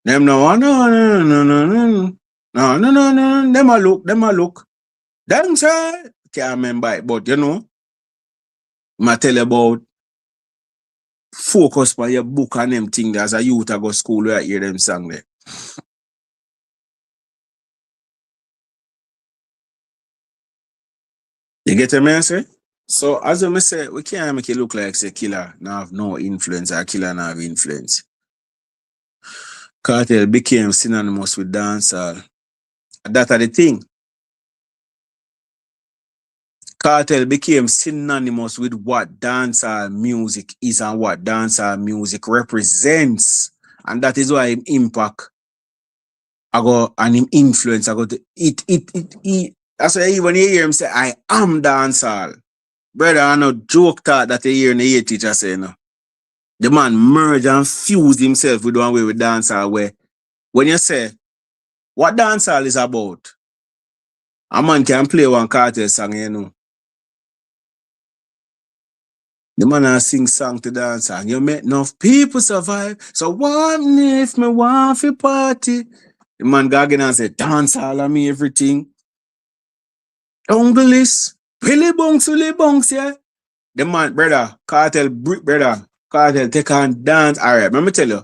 Them no. Them a look. Them say can't remember it, but you know, I tell you about focus on your book and them things as a youth I go school where I hear them song there. You get what I say? So as I say, we can't make it look like say killer now have no influence or killer now have influence. Cartel became synonymous with dancehall. That's the thing. Cartel became synonymous with what dancehall music is and what dancehall music represents. And that is why him impact I go and him influence I go to it. That's why even you hear him say, I am dancehall. Brother, I know joke that you hear in the 80s just say no. The man merge and fuse himself with one way with dancehall where when you say what dancehall is about, a man can play one Cartel song, you know. The man a sing song to dance and you make enough people survive. So what if me want for party? The man go again and say, dance all of me everything. Unglis, Willy bunks, yeah. The man, brother, Cartel take on dance. All right, let me tell you.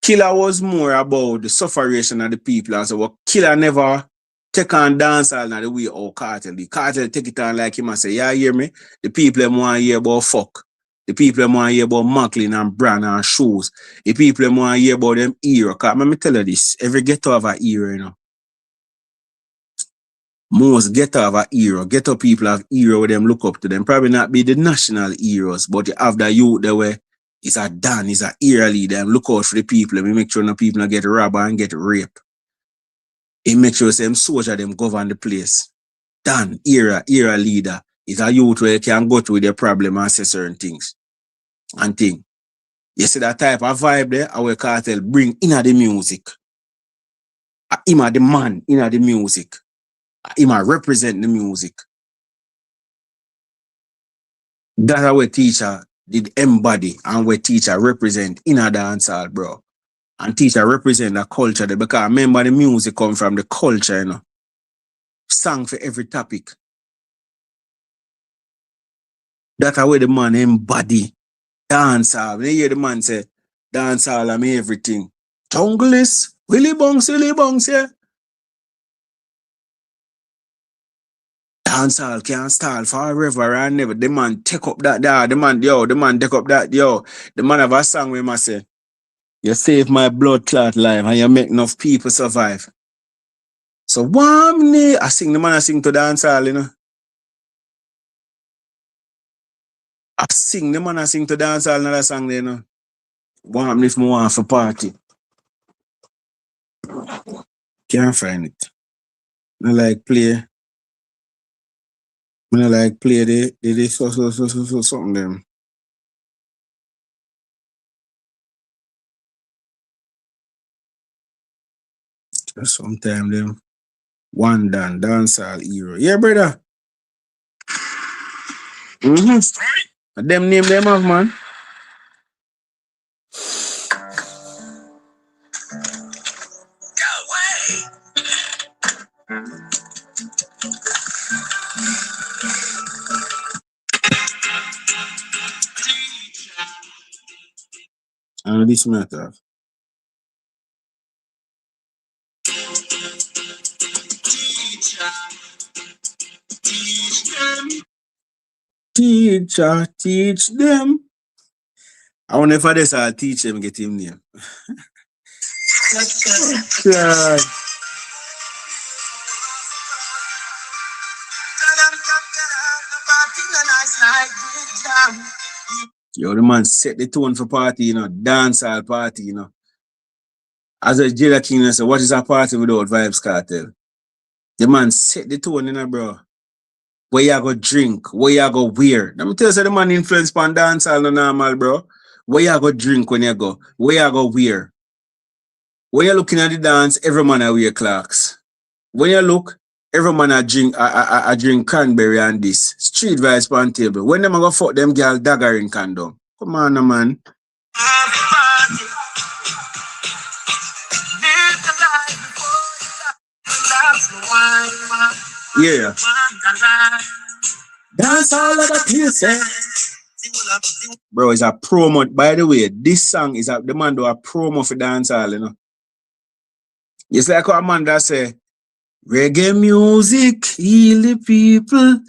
Killer was more about the sufferation of the people. And so what Killer never take on dancehall now the way how Cartel did. Cartel take it on like him and say, yeah, hear me? The people them want to hear about fuck. The people them want to hear about Macklin and brand and shoes. The people them want to hear about them hero. Cause let me tell you this, every ghetto have a hero, you know. Most ghetto have a hero. Ghetto people have hero where them look up to them. Probably not be the national heroes, but you have the youth there where it's a Dan, it's a era leader. And look out for the people. And make sure no people not get robbed and get raped. He make sure them soldier them govern the place. Dan, era leader, is a youth where you can go through their problem and say certain things. And thing. You see that type of vibe there, our Cartel bring in the music. Him a the man in the music. Him a represent the music. That's how we teacher did embody and we teacher represent in a dancehall, bro. And teacher represent the culture there because remember the music come from the culture, you know. Song for every topic. That's how the man embody dancehall. When you hear the man say, dancehall I mean everything. Jungle is Willy bunks, yeah. Dancehall can't stall forever and never. The man take up that, the man take up that, The man have a song where he must say, you save my blood clot life and you make enough people survive. So one day, I sing to dancehall, you know. I sing to dancehall another song there, you know. One if me want for party. Can't find it. I like play. I like play the so something them. Just sometime them one dancehall hero. Yeah, brother. Them name them off, man. And this matter. Teacher, teach them. I wonder if this I'll teach him get him name. God. Yo, the man set the tone for party, you know, dancehall party, you know. As a Jada King, I said, what is a party without Vybz Kartel? The man set the tone, you know, bro. Where you go drink, where you go wear. Let me tell you, the man influenced on dancehall no normal, bro. Where you go drink when you go, where you go wear. When you're looking at the dance, every man a wear clocks. When you look, every man a drink cranberry and this. Street vibes on table. When them a go fuck them girl dagger in condom. Come on, man. Yeah. Dance all of the places. Bro, it's a promo. By the way, this song is the man do a promo for dancehall, you know. It's like what a man that say, reggae music, heal the people.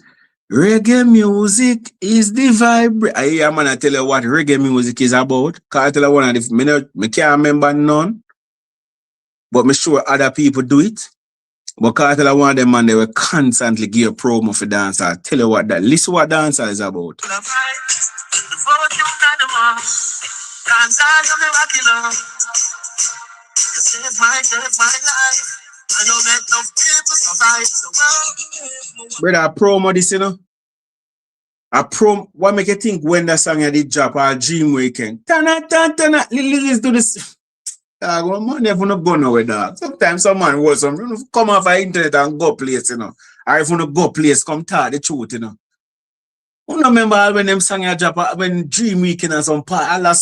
Reggae music is the vibe. I hear a man I tell you what reggae music is about. Cause I tell you one of the, I can't remember none. But me sure other people do it. But Cartel, one of them man, they will constantly give a promo for dancehall. Tell you what that. Listen what dancehall is about. Brother, a promo this, you know. A promo. What make you think when that song did drop or Dream Weekend? Tana. Listen to this. Man never no go nowhere, dog. Sometimes some man will come off the internet and go place, you know. Or if you no go place, come tell the truth, you know. You know, remember when them sang a drop when Dream Weekend and some part, all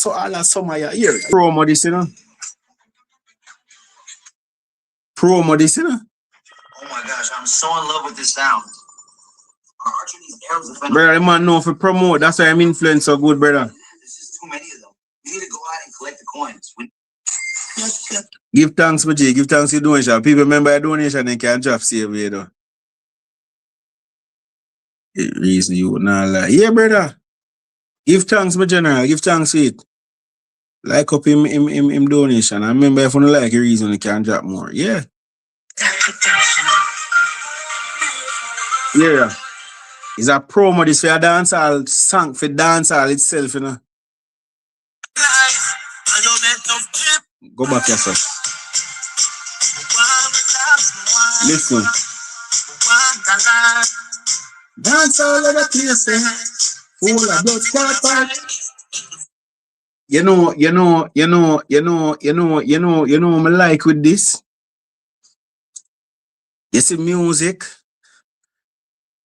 summer you hear. Promo this, you know. Promo this, you know. Oh my gosh, I'm so in love with this sound. Brother, the man know if you promote, that's why I'm influenced so good, brother. This is too many of them. You need to go out and collect the coins. Give thanks, my G. Give thanks for donation. People remember a donation and can drop save you, though. Reason you would not lie. Yeah, brother. Give thanks, my general. Give thanks for it. Like up him donation. I remember if you don't like a reason you can drop more. Yeah. Yeah. It's a promo this for a dancehall song for dancehall itself, you know. Go back yourself. Listen. Dance all of the places. Full of blood clot. You know me like with this. You see music.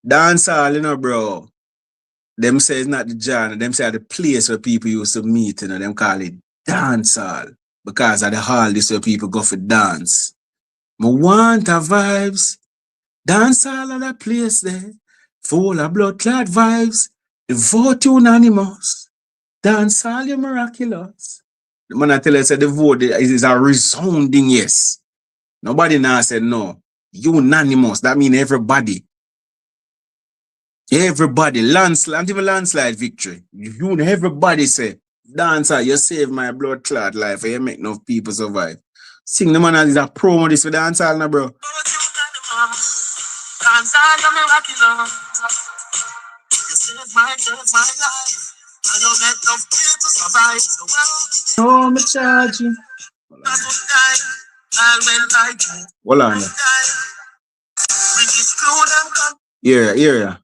Dancehall, you know, bro. Them say it's not the genre. Them say the place where people used to meet, you know. Them call it dancehall. Because at the hall, this where people go for dance. Me want a vibes. Dancehall at that place there. Full of blood clot vibes. The vote unanimous. Dancehall you miraculous. The man I tell you said the vote is a resounding yes. Nobody now said no. Unanimous. That means everybody. Everybody, landslide, even landslide victory. Everybody say, dancer, you save my blood clot life and you make enough people survive. Sing the man as a promo this for dancehall now, bro. Oh, me charge you. Hold on. Yeah.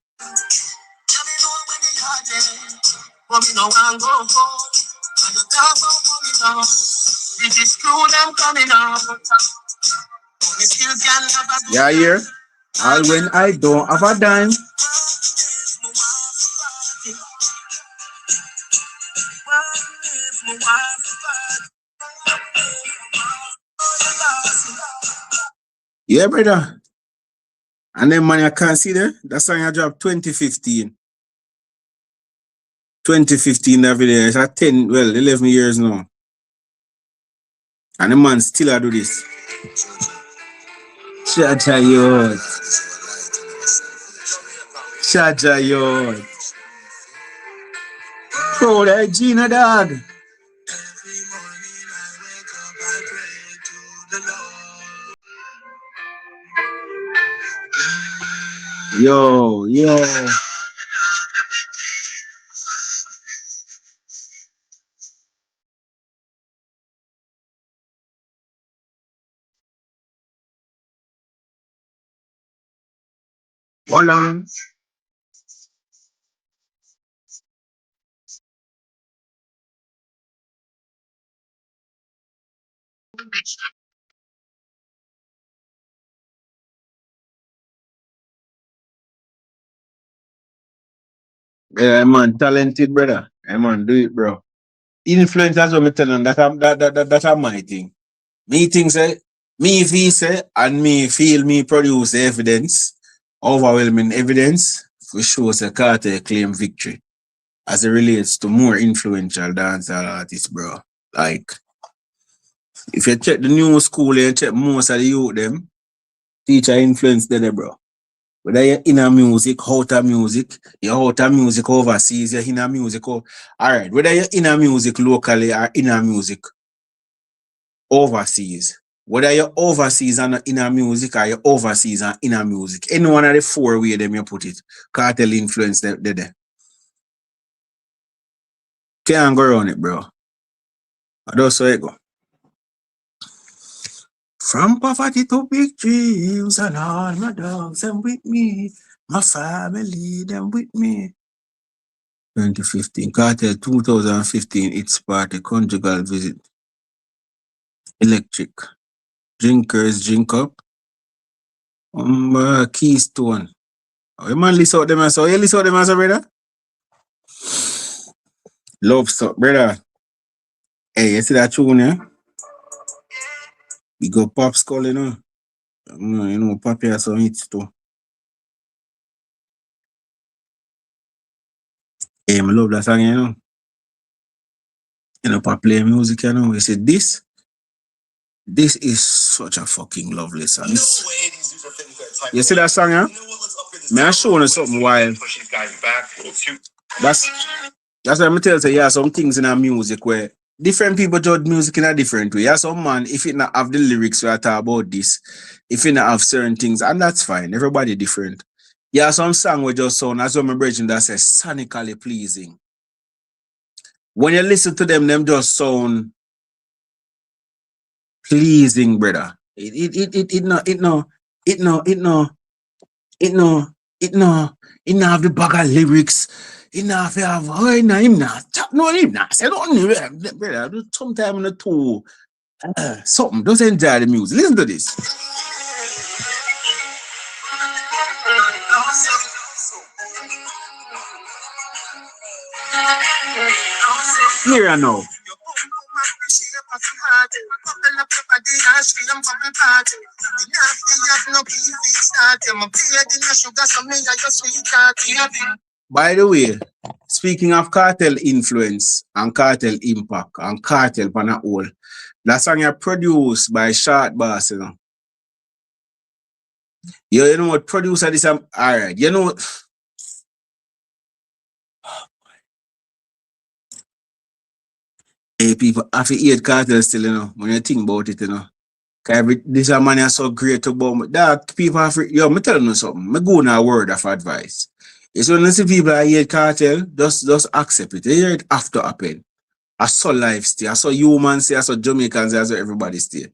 Yeah, here. All when I don't have a dime. Yeah, brother. And then man, I can't see there. That song I dropped 2015. 2015 every day. It's at 10, well, 11 years now. And the man still I do this. Chacha youth. Chacha youth. Bro, that Gina dog. Yo, yo. Hold on. Yeah, man, talented brother. Yeah, man, do it, bro. Influence, that's what me tell them. That's my thing. Me think say, me feel say, and me feel me produce evidence, overwhelming evidence, for sure say Carter claim victory as it relates to more influential dancehall artists, bro. Like, if you check the new school and check most of the youth them, teacher influence there, bro. Whether you're in a music, out of music overseas, you're in a music, alright. Whether you're in a music locally or in a music overseas. Whether you're overseas and in a music or you're overseas and in a music. Any one of the four way them you put it. Cartel influence there. Can't go around it, bro. That's how it go. From poverty to big dreams and all my dogs them with me. My family them with me. 2015. Cartel 2015. It's party conjugal visit. Electric. Drinkers drink up. Keystone. Oh, you man listen out them as well. You listen out them as well, brother? Love stuff, brother. Hey, you see that tune, yeah? We go Pop Skull, you know. You know, Papi has some hits too. Hey, I love that song, you know. You know, Pop play music, you know. You see, this is such a fucking lovely song. You see that song, yeah? May I show you something wild? That's what I'm telling you. Yeah, some things in our music where different people judge music in a different way. Yeah, some man, if it not have the lyrics we are talking about this, if it not have certain things, and that's fine. Everybody different. Yeah, some song will just sound as my brethren that says sonically pleasing. When you listen to them just sound pleasing, brother. It no have the bag of lyrics. It no have him not say nothing, brother. Sometime in the two something. Just enjoy the music. Listen to this. Here I know. By the way, speaking of cartel influence and cartel impact and cartel pan a whole, that song is produced by Short Boss, you know. You know what producer this alright, you know. Hey, people have to hate cartel still, you know, when you think about it, you know. This man is so great about me. That people have yo, me tell you something. Me go on a word of advice. It's when you see people that hate cartel, just accept it. You hear it after happen. I saw life stay. I saw humans stay. I saw Jamaicans stay. I saw everybody stay.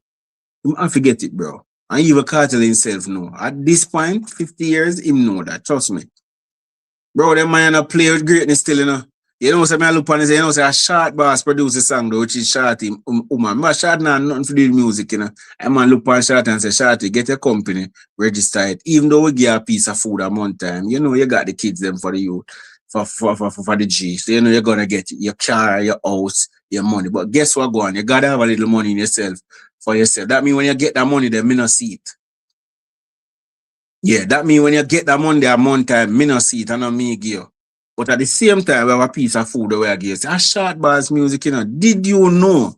You can't forget it, bro. And even cartel himself know. At this point, 50 years, him know that. Trust me. Bro, them man a play with greatness still, you know. You know, say me I look on and say, you know, say a short boss produce a song though, which is Shorty, man. But short now nothing to do with music, you know. A man look on Shorty and say, Shorty, get a company, register it. Even though we give a piece of food a month time, you know, you got the kids them for the youth, for the G. So you know you're gonna get your car, your house, your money. But guess what, go on? You gotta have a little money in yourself for yourself. That means when you get that money, then me not see it. Yeah, that means when you get that money a month time, me not see it and not me give you. But at the same time, we have a piece of food that we give you. Say, a short bars music, you know. Did you know?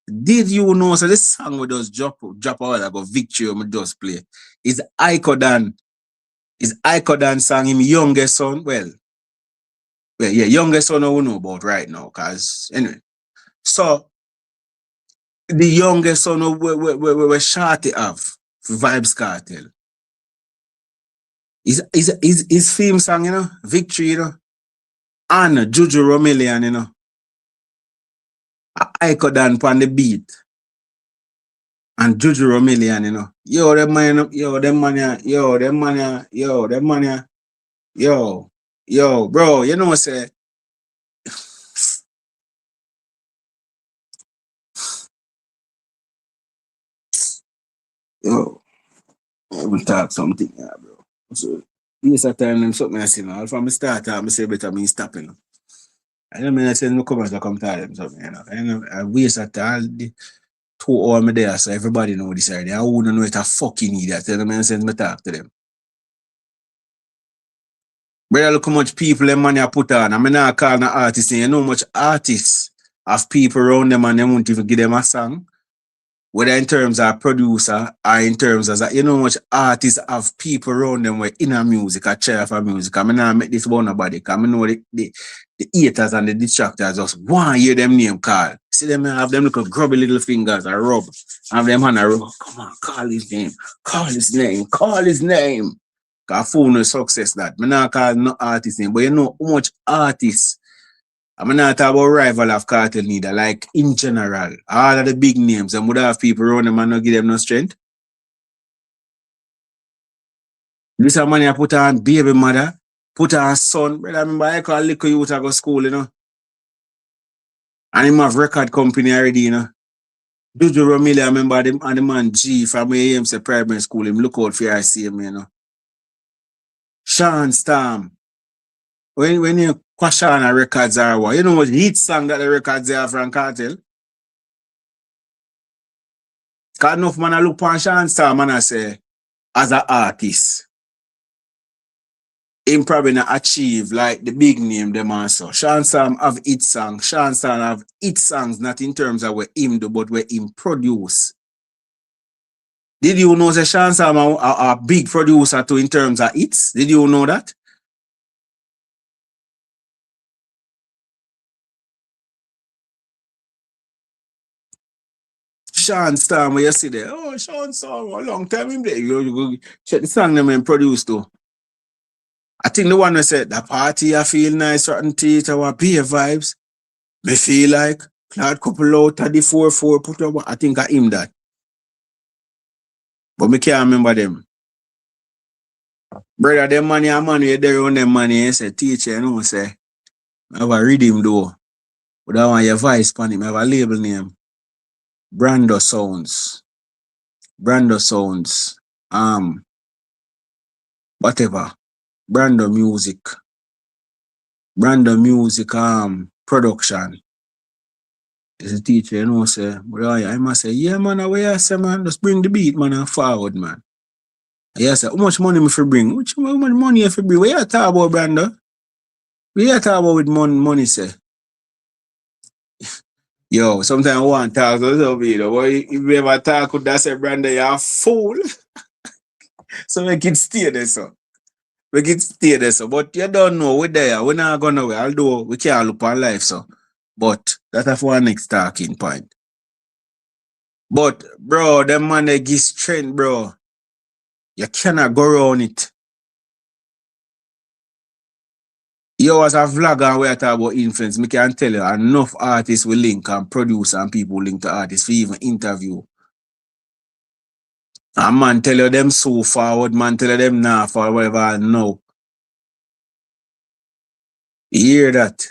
Did you know? So this song we just drop a while ago, Victory, we just play. Is Ikodan song him youngest son? Well, yeah, youngest son we know about right now, cause anyway. So the youngest son we Shorty have Vybz Kartel. Is theme song, you know, Victory, you know. And Juju Romelian, you know. Ikodan on the beat. And Juju Romelian, you know. Yo, them man, yo, them man, yo, them man, yo, them man, yo, bro, you know, say, yo, I will talk something, yeah, bro. So, yes, I tell them something I say, now. From the start, I say better me stopping. I don't mean I say no come as I come tell them something, you know. I waste at all the 2 hours me there, so everybody know this idea. I wouldn't know it a fucking idiot. Tell them I send me talk to them. Brother, look how much people them money I put on. I mean, I call an artist, and you know how much artists have people around them and they won't even give them a song. Whether in terms of producer or in terms of you know how much artists have people around them where in a music, a chair for music. I mean, I make this about nobody. Because I know the haters and the detractors just want to hear them name call. See them have them little grubby little fingers I rub. Have them hand a rub. Come on, call his name. Call his name. Call his name. Cause phone no success that. I not call no artist name, but you know how much artists. I'm not talking about rival of cartel neither. Like in general, all of the big names, and would have people around them and not give them no strength. This a money I put on baby mother, put on son. Brother, I remember I call little youth I go school, you know. And him have record company already, you know. Juju Romilli, I remember them and the man G from where he say primary school, him look out for I see him, you know. Sean Storm. When you question a records are what, you know what hit song that the records are from Cartel? Cause enough man I look on Sean Storm and I say, as an artist, him probably not achieve like the big name them also. Sean Storm have hit songs. Sean Storm have hit songs, not in terms of what him do, but where him produce. Did you know that Sean Storm a big producer too in terms of hits? Did you know that? Sean Storm, where you see there, oh, Sean Storm, a long time him there. You go check the song them and produce too. I think the one who said, the party I feel nice, certain theater, what beer vibes. Me feel like Claude couple out of the 4-4 put up. I think I him that. But me can't remember them. Brother, them money and money, they run them money. I say, teacher, you know, say, I have a rhythm though. But I want your voice pan him. I have a label name. Brando Sounds. Brando Sounds. Whatever. Brando Music. Brando Music production. Is a teacher, you know, say, but I must say, yeah, man, where I say, man, just bring the beat, man, and forward, man. Yes, how much money me for bring? How much money you for bring? Where you talk about, Brando? Where you talk about with money, say? Yo, sometimes I want to talk to some people, but if you ever talk with that, say, Brando, you're a fool. So make it stay there, so. Make it stay there, so. But you don't know, we're there. We're not going nowhere. Although we can't look on life, so. But that's for our next talking point. But, bro, them man, they give strength, bro. You cannot go around it. You as a vlogger where I talk about influence, me can tell you enough artists will link and produce and people will link to artists for even interview. And man tell you them so forward, man tell you them now for whatever no. You hear that?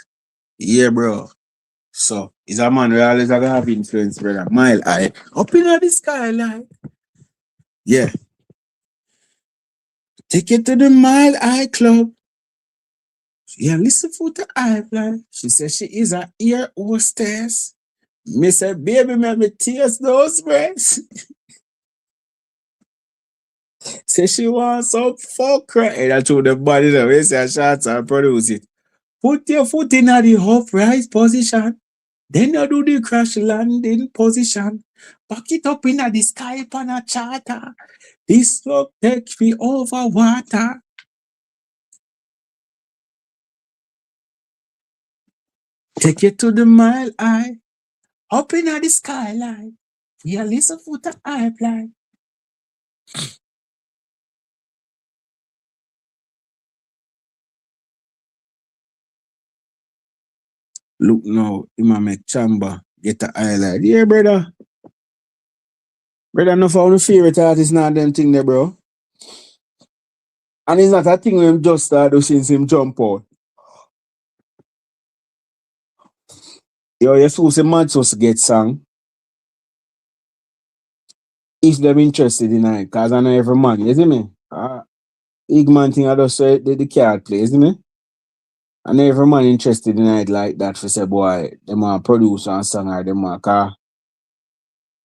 Yeah, bro. So, he's a man who always gonna have influence, brother. Mile high. Up in the sky, like. Yeah. Take it to the Mile High Club. Yeah, listen for the eye plan. She said she is a ear hostess. Me say, baby, me taste those breasts. Say she wants some fuck right. And I told the body that we say shots and produce it. Put your foot in the upright position. Then you do the crash landing position. Back it up in the sky on a charter. This love take me over water. Take it to the Mile High. Up in the skyline. Yeah, listen for the eye blind. Look now, him make chamber, get the highlight. Yeah, brother. Brother, enough of our favorite artist now, them thing there, bro. And it's not a thing we him just started since him jump out. Yo, you're supposed to mad supposed to get song. If them interested in it, because I know every man, you see me? Igman thing I just say the card play, you see me? And every man interested in it like that for say, boy, them want produce one song or them want car.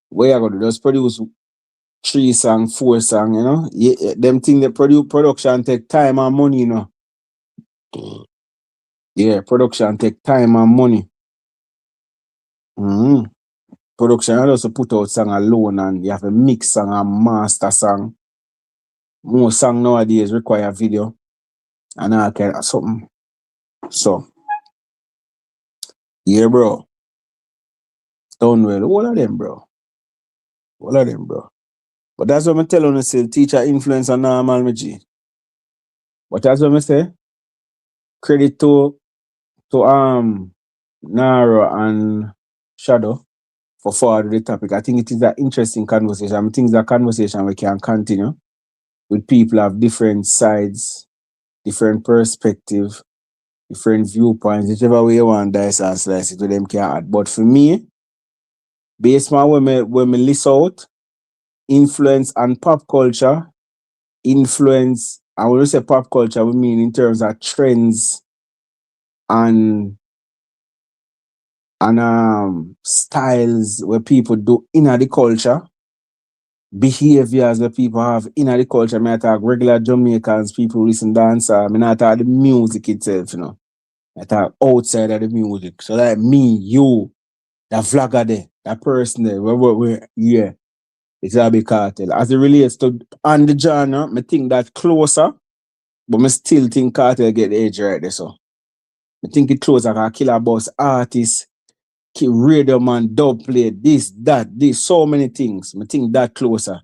Where you gonna do? Just produce 3 song, 4 song, you know? Yeah, them thing the production take time and money, you know. Yeah, production take time and money. Mm-hmm. Production you also put out song alone and you have a mix song and master song. Most song nowadays require video and all kind of something. So, yeah, bro. Done well. All of them, bro. All of them, bro. But that's what I'm telling you, say teacher influence on normal me G. But that's what I say. Credit to Naro and Shadow for forward the topic. I think it is an interesting conversation. I think it's a conversation we can continue with people of different sides, different perspective, different viewpoints, whichever way you want dice and slice it to them can add. But for me, based on when me list out, influence and pop culture, influence, and when we say pop culture, we mean in terms of trends and styles where people do in the culture, behaviors that people have in the culture. I talk regular Jamaicans, people listen dance. I not talk the music itself, you know. I talk outside of the music. So like me, you, that vlogger there, that person there, yeah, it's a big cartel. As it relates to on the genre, I think that closer, but I still think cartel get the edge right there. So I think it closer like a killer boss artist, radio man, dub play, this, so many things. I think that closer.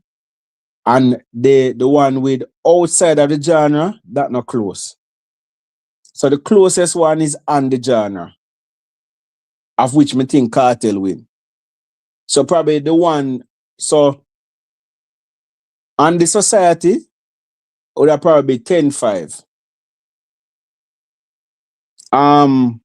And the one with outside of the genre, that not close. So the closest one is on the genre, of which me think Cartel win. So probably the one, so on the society, would have probably 10-5. On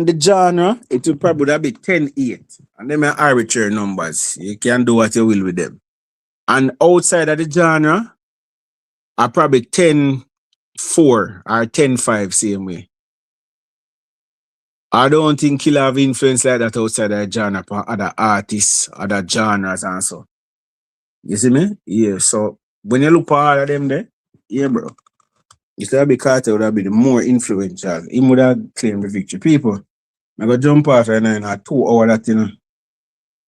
the genre, it would probably be 10-8. And them are arbitrary numbers. You can do what you will with them. And outside of the genre, are probably 10-4 or 10-5 same way. I don't think he'll have influence like that outside of the genre for other artists, other genres and so. You see me? Yeah. So when you look for all of them there, yeah, bro. If that be Carter would have been the more influential. He would have claimed the victory. People, I go jump off and then 2 hours that, you know.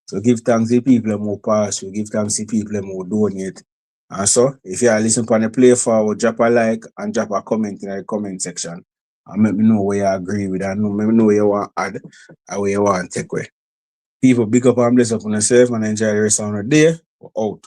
So give thanks to people who more pass, you give thanks to people who donate. And so, if you are listening to the play forward, drop a like and drop a comment in the comment section. And let me know where you agree with and let me know where you want to add and where you want to take away. People, big up and bless up on yourself and enjoy the rest of the day. We're out.